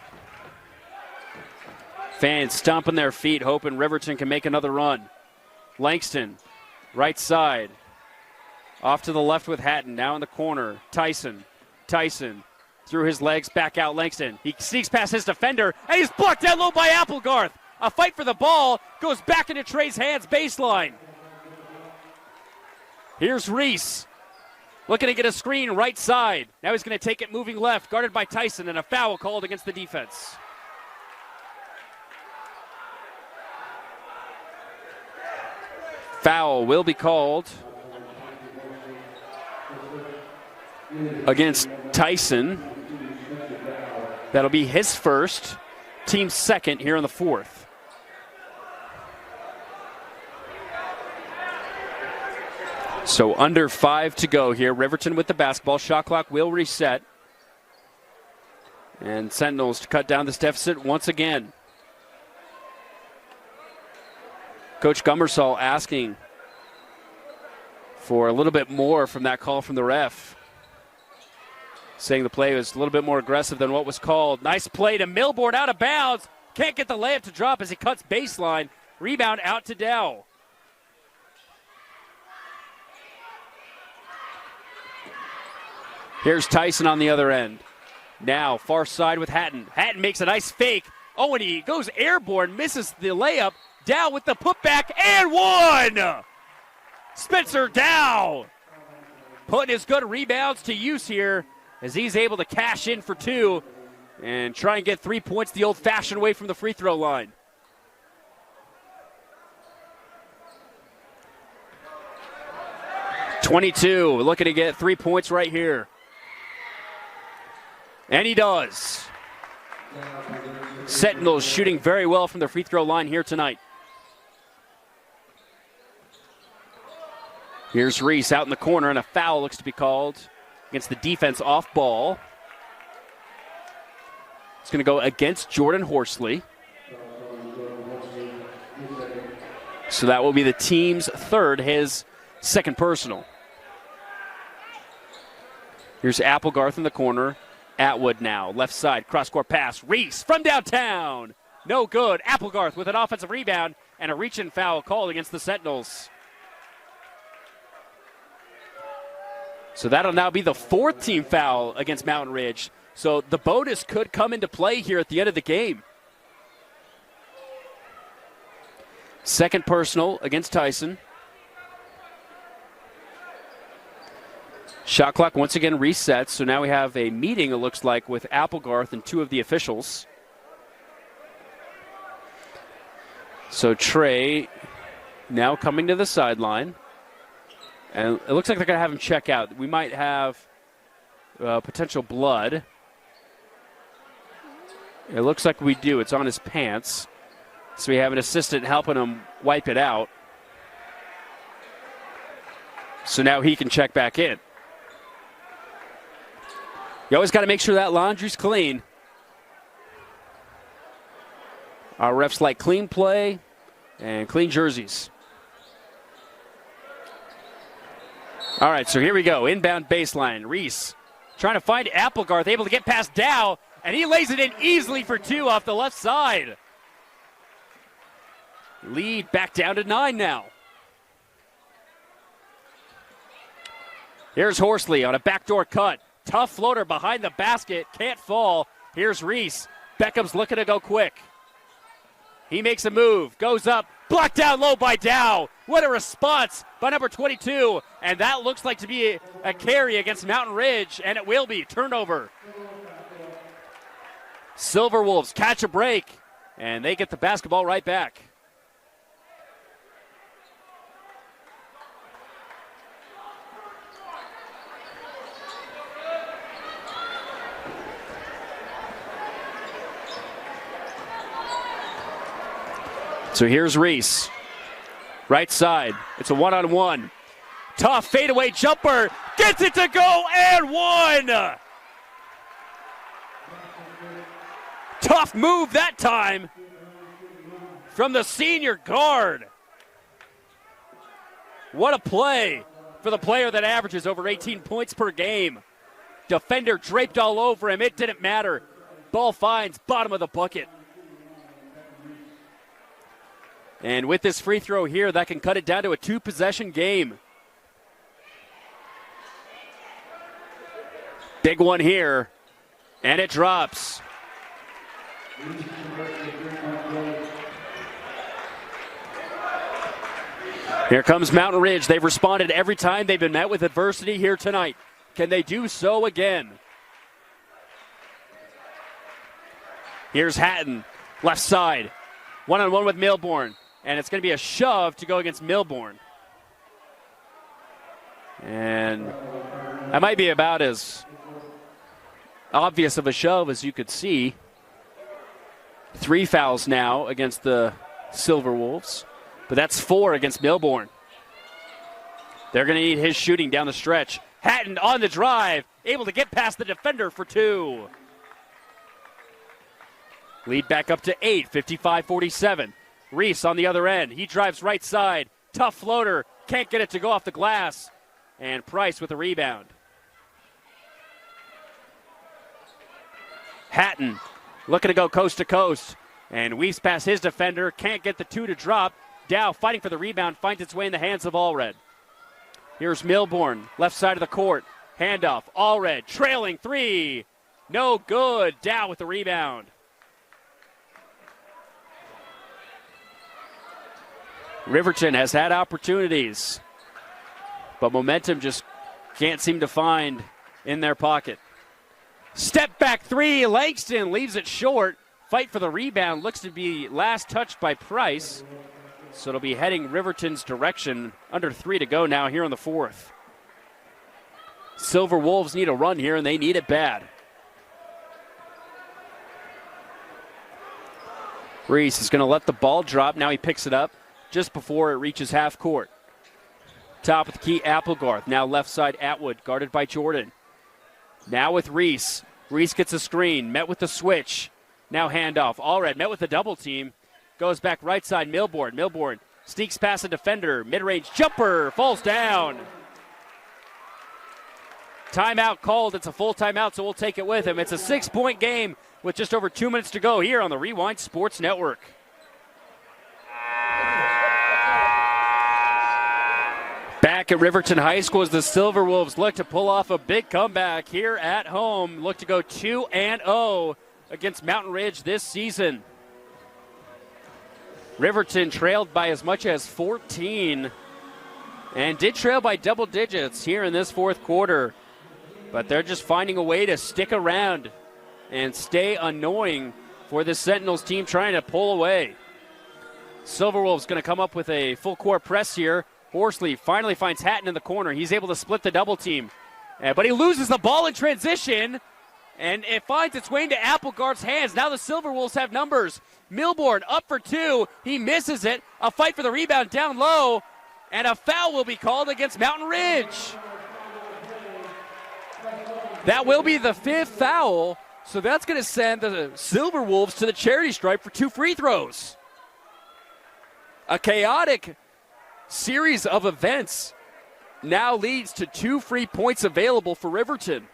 Fans stomping their feet, hoping Riverton can make another run. Langston, right side. Off to the left with Hatton, now in the corner. Tyson through his legs, back out Langston. He sneaks past his defender, and he's blocked down low by Applegarth. A fight for the ball, goes back into Trey's hands, baseline. Here's Reese. Looking to get a screen right side. Now he's going to take it moving left, guarded by Tyson, and a foul called against the defense. Foul will be called against Tyson. That'll be his first, team's second here in the fourth. So under 5 to go here. Riverton with the basketball. Shot clock will reset. And Sentinels to cut down this deficit once again. Coach Gummersall asking for a little bit more from that call from the ref. Saying the play was a little bit more aggressive than what was called. Nice play to Milbourne out of bounds. Can't get the layup to drop as he cuts baseline. Rebound out to Dow. Here's Tyson on the other end. Now far side with Hatton. Hatton makes a nice fake. Oh, and he goes airborne, misses the layup. Dow with the putback, and 1! Spencer Dow putting his good rebounds to use here as he's able to cash in for 2 and try and get 3 points the old-fashioned way from the free throw line. .22, looking to get 3 points right here. And he does. Sentinels shooting very well from the free throw line here tonight. Here's Reese out in the corner, and a foul looks to be called against the defense off ball. It's going to go against Jordan Horsley. So that will be the team's third, his second personal. Here's Applegarth in the corner. Atwood now, left side, cross-court pass. Reese from downtown. No good. Applegarth with an offensive rebound and a reach-in foul called against the Sentinels. So that'll now be the fourth team foul against Mountain Ridge. So the bonus could come into play here at the end of the game. Second personal against Tyson. Shot clock once again resets, so now we have a meeting, it looks like, with Applegarth and two of the officials. So Trey now coming to the sideline. And it looks like they're going to have him check out. We might have potential blood. It looks like we do. It's on his pants. So we have an assistant helping him wipe it out. So now he can check back in. You always got to make sure that laundry's clean. Our refs like clean play and clean jerseys. All right, so here we go. Inbound baseline. Reese trying to find Applegarth, able to get past Dow, and he lays it in easily for two off the left side. Lead back down to 9 now. Here's Horsley on a backdoor cut. Tough floater behind the basket. Can't fall. Here's Reese. Beckham's looking to go quick. He makes a move. Goes up. Blocked down low by Dow. What a response by number 22. And that looks like to be a carry against Mountain Ridge. And it will be. Turnover. Silverwolves catch a break. And they get the basketball right back. So here's Reese. Right side. It's a one-on-one. Tough fadeaway jumper. Gets it to go and one. Tough move that time from the senior guard. What a play for the player that averages over 18 points per game. Defender draped all over him. It didn't matter. Ball finds bottom of the bucket. And with this free throw here, that can cut it down to a two-possession game. Big one here, and it drops. Here comes Mountain Ridge. They've responded every time they've been met with adversity here tonight. Can they do so again? Here's Hatton, left side. One-on-one with Milbourne. And it's going to be a shove to go against Milbourne. And that might be about as obvious of a shove as you could see. 3 fouls now against the Silverwolves. But that's 4 against Milbourne. They're going to need his shooting down the stretch. Hatton on the drive, able to get past the defender for 2. Lead back up to 8, 55-47. Reese on the other end. He drives right side. Tough floater. Can't get it to go off the glass. And Price with a rebound. Hatton looking to go coast to coast. And weaves past his defender. Can't get the 2 to drop. Dow fighting for the rebound. Finds its way in the hands of Allred. Here's Milbourne. Left side of the court. Handoff. Allred trailing 3. No good. Dow with the rebound. Riverton has had opportunities, but momentum just can't seem to find in their pocket. Step back 3, Langston leaves it short. Fight for the rebound, looks to be last touched by Price. So it'll be heading Riverton's direction. Under 3 to go now here in the 4th. Silverwolves need a run here, and they need it bad. Reese is going to let the ball drop. Now he picks it up just before it reaches half court. Top of the key, Applegarth. Now left side, Atwood, guarded by Jordan. Now with Reese. Reese gets a screen, met with the switch. Now handoff. Allred met with the double team. Goes back right side, Milbourne. Milbourne sneaks past a defender. Mid-range jumper, falls down. Timeout called. It's a full timeout, so we'll take it with him. It's a 6-point game with just over 2 minutes to go here on the Rewind Sports Network. Back at Riverton High School as the Silverwolves look to pull off a big comeback here at home. Look to go 2-0 against Mountain Ridge this season. Riverton trailed by as much as 14 and did trail by double digits here in this fourth quarter. But they're just finding a way to stick around and stay annoying for the Sentinels team trying to pull away. Silverwolves going to come up with a full court press here. Horsley finally finds Hatton in the corner. He's able to split the double team. But he loses the ball in transition, and it finds its way into Applegarth's hands. Now the Silverwolves have numbers. Milbourne up for two. He misses it. A fight for the rebound down low, and a foul will be called against Mountain Ridge. That will be the 5th foul, so that's going to send the Silverwolves to the charity stripe for 2 free throws. A chaotic series of events now leads to 2 free points available for Riverton.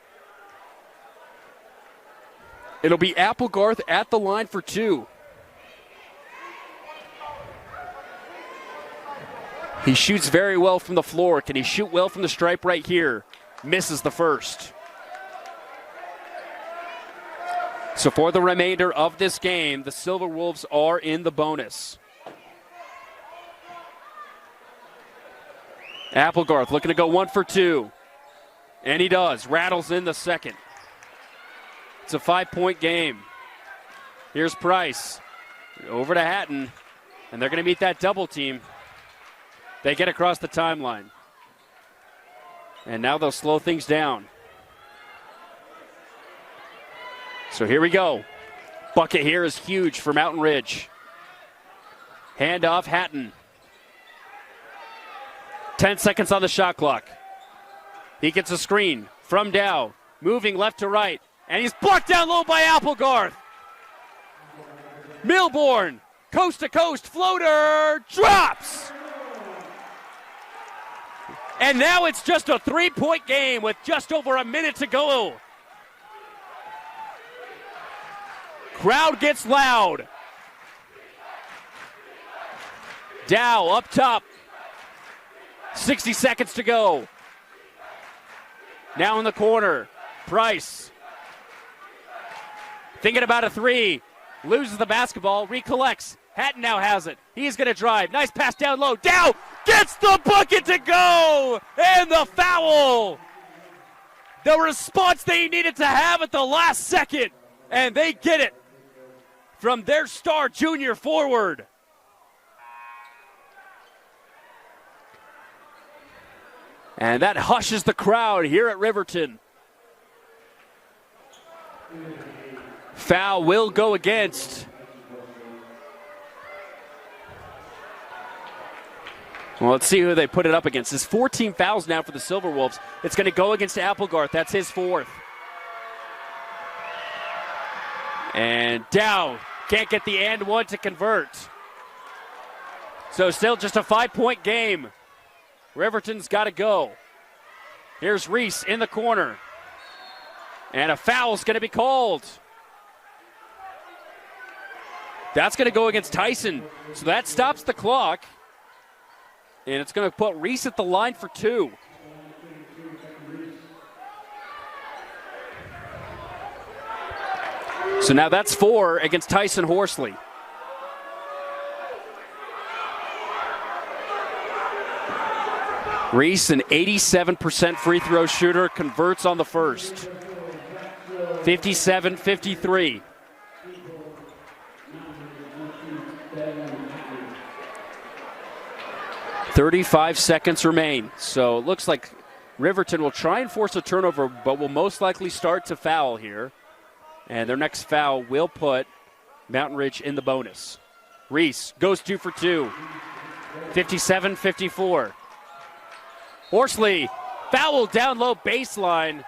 It'll be Applegarth at the line for 2. He shoots very well from the floor. Can he shoot well from the stripe right here? Misses the first. So for the remainder of this game, the Silverwolves are in the bonus. Applegarth looking to go 1 for 2. And he does. Rattles in the second. It's a 5-point game. Here's Price. Over to Hatton. And they're going to meet that double team. They get across the timeline. And now they'll slow things down. So here we go. Bucket here is huge for Mountain Ridge. Handoff, Hatton. 10 seconds on the shot clock. He gets a screen from Dow, moving left to right, and he's blocked down low by Applegarth. Milbourne, coast to coast floater, drops. And now it's just a 3-point game with just over a minute to go. Crowd gets loud. Dow up top. 60 seconds to go. Now in the corner, Price. Thinking about a 3. Loses the basketball, recollects. Hatton now has it. He's going to drive. Nice pass down low. Dow gets the bucket to go! And the foul! The response they needed to have at the last second. And they get it from their star junior forward. And that hushes the crowd here at Riverton. Foul will go against. Well, let's see who they put it up against. There's 14 fouls now for the Silverwolves. It's going to go against Applegarth. That's his 4th. And Dow can't get the and one to convert. So still just a 5-point game. Riverton's got to go. Here's Reese in the corner. And a foul's going to be called. That's going to go against Tyson. So that stops the clock. And it's going to put Reese at the line for 2. So now that's 4 against Tyson Horsley. Reese, an 87% free throw shooter, converts on the first. 57-53. .35 seconds remain. So it looks like Riverton will try and force a turnover, but will most likely start to foul here. And their next foul will put Mountain Ridge in the bonus. Reese goes 2 for 2. 57-54. Horsley fouled down low baseline.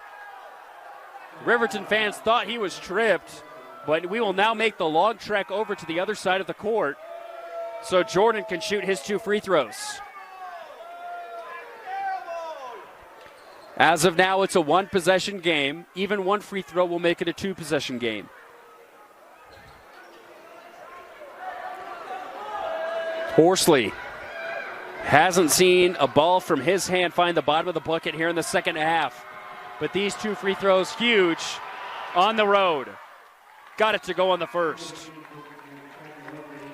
Riverton fans thought he was tripped, but we will now make the long trek over to the other side of the court so Jordan can shoot his 2 free throws. As of now, it's a 1-possession game. Even 1 free throw will make it a 2-possession game. Horsley hasn't seen a ball from his hand find the bottom of the bucket here in the second half. But these 2 free throws, huge on the road. Got it to go on the first.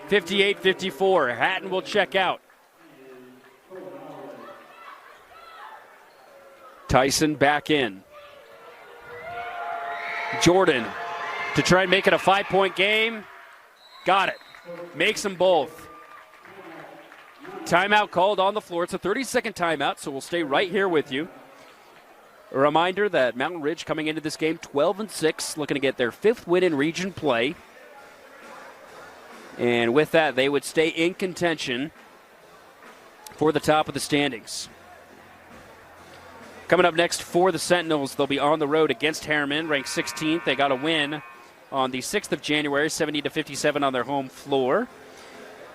58-54. Hatton will check out. Tyson back in. Jordan to try and make it a 5-point game. Got it. Makes them both. Timeout called on the floor. It's a 30-second timeout, so we'll stay right here with you. A reminder that Mountain Ridge coming into this game 12-6, looking to get their 5th win in region play. And with that, they would stay in contention for the top of the standings. Coming up next for the Sentinels, they'll be on the road against Harriman, ranked 16th. They got a win on the 6th of January, 70-57 on their home floor.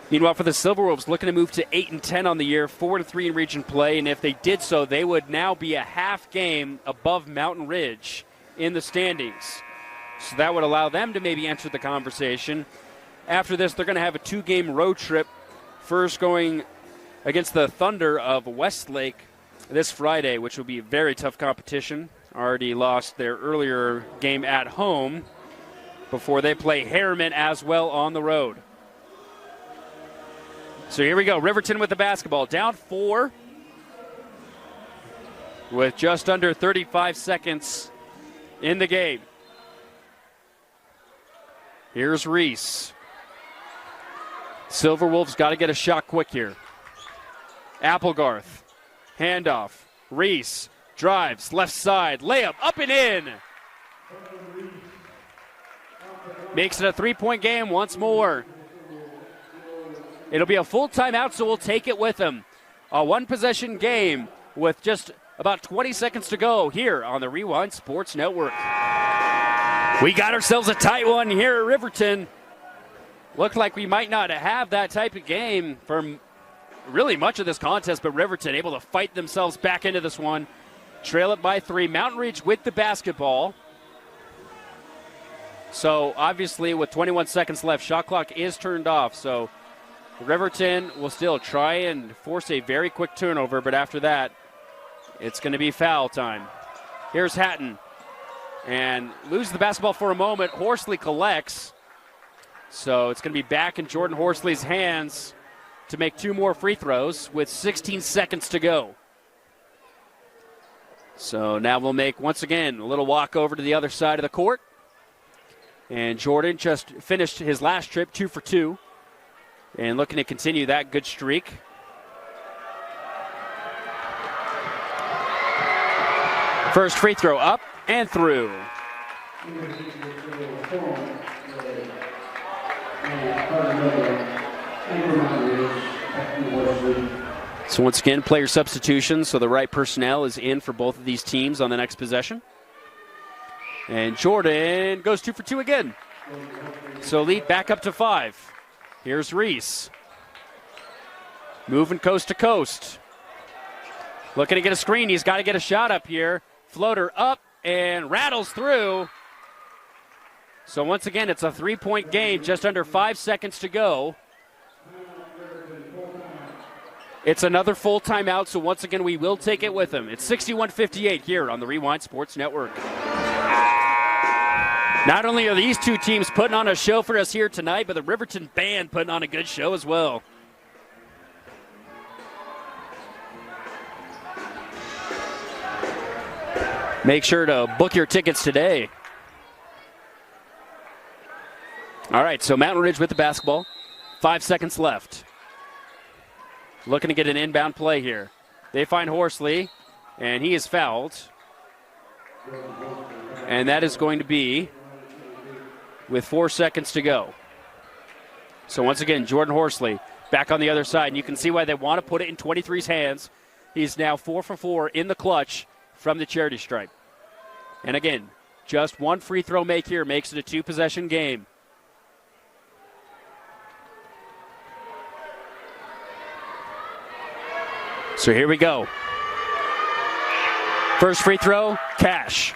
Meanwhile, for the Silverwolves, looking to move to 8-10 on the year, 4-3 in region play, and if they did so, they would now be a half game above Mountain Ridge in the standings. So that would allow them to maybe enter the conversation. After this, they're going to have a 2-game road trip, first going against the Thunder of Westlake this Friday, which will be a very tough competition. Already lost their earlier game at home before they play Harriman as well on the road. So here we go. Riverton with the basketball. Down 4 with just under 35 seconds in the game. Here's Reese. Silverwolves got to get a shot quick here. Applegarth. Handoff. Reese drives left side. Layup up and in. Makes it a 3-point game once more. It'll be a full timeout, so we'll take it with him. A 1-possession game with just about 20 seconds to go here on the Rewind Sports Network. We got ourselves a tight one here at Riverton. Looked like we might not have that type of game for really much of this contest, but Riverton able to fight themselves back into this one. Trail it by 3. Mountain Ridge with the basketball. So obviously with 21 seconds left, shot clock is turned off. So Riverton will still try and force a very quick turnover, but after that, it's going to be foul time. Here's Hatton. And loses the basketball for a moment. Horsley collects. So it's going to be back in Jordan Horsley's hands to make 2 more free throws with 16 seconds to go. So now we'll make, once again, a little walk over to the other side of the court. And Jordan just finished his last trip, 2 for 2. And looking to continue that good streak. First free throw up and through. So once again, player substitution, so the right personnel is in for both of these teams on the next possession. And Jordan goes 2 for 2 again. So lead back up to 5. Here's Reese. Moving coast to coast. Looking to get a screen. He's got to get a shot up here. Floater up and rattles through. So once again, it's a 3-point game, just under 5 seconds to go. It's another full timeout, so once again, we will take it with him. It's 61-58 here on the Rewind Sports Network. Not only are these two teams putting on a show for us here tonight, but the Riverton band putting on a good show as well. Make sure to book your tickets today. All right, so Mountain Ridge with the basketball. 5 seconds left. Looking to get an inbound play here. They find Horsley, and he is fouled. And that is going to be with 4 seconds to go. So once again, Jordan Horsley back on the other side. And you can see why they want to put it in 23's hands. He's now 4 for 4 in the clutch from the charity stripe. And again, just one free throw make here makes it a 2-possession game. So here we go. First free throw, cash.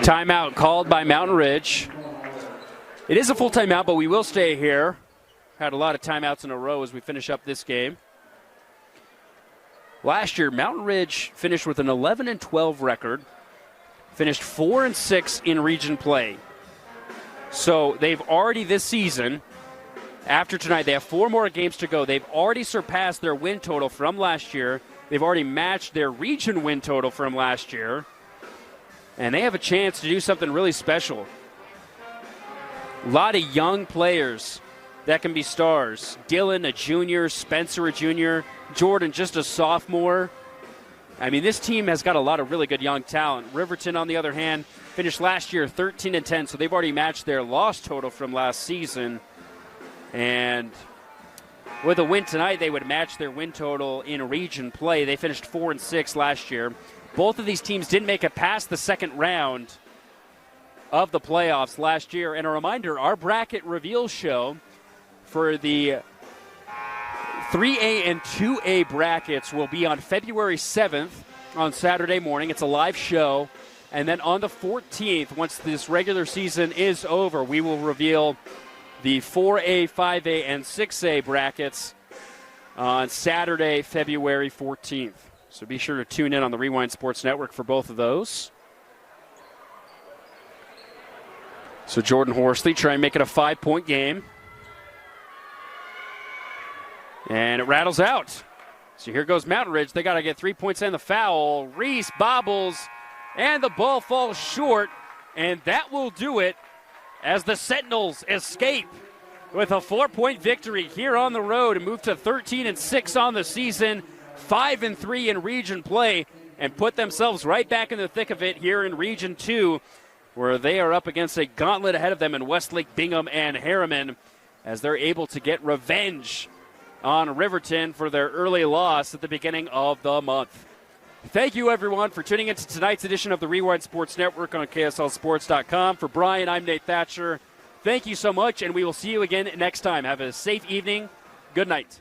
Timeout called by Mountain Ridge. It is a full timeout, but we will stay here. Had a lot of timeouts in a row as we finish up this game. Last year, Mountain Ridge finished with an 11-12 record, finished 4-6 in region play. So they've already this season, after tonight, they have 4 more games to go. They've already surpassed their win total from last year. They've already matched their region win total from last year. And they have a chance to do something really special. A lot of young players that can be stars. Dylan, a junior. Spencer, a junior. Jordan, just a sophomore. I mean, this team has got a lot of really good young talent. Riverton, on the other hand, finished last year 13-10, so they've already matched their loss total from last season. And with a win tonight, they would match their win total in region play. They finished 4-6 last year. Both of these teams didn't make it past the second round of the playoffs last year. And a reminder, our bracket reveal show for the 3A and 2A brackets will be on February 7th on Saturday morning. It's a live show. And then on the 14th, once this regular season is over, we will reveal the 4A, 5A, and 6A brackets on Saturday, February 14th. So be sure to tune in on the Rewind Sports Network for both of those. So Jordan Horsley trying to make it a 5-point game. And it rattles out. So here goes Mountain Ridge. They got to get 3 points and the foul. Reese bobbles, and the ball falls short. And that will do it as the Sentinels escape with a 4-point victory here on the road and move to 13-6 on the season, 5-3 in region play, and put themselves right back in the thick of it here in Region 2, where they are up against a gauntlet ahead of them in Westlake, Bingham, and Harriman, as they're able to get revenge on Riverton for their early loss at the beginning of the month. Thank you, everyone, for tuning into tonight's edition of the Rewind Sports Network on KSLSports.com. For Brian, I'm Nate Thatcher. Thank you so much, and we will see you again next time. Have a safe evening. Good night.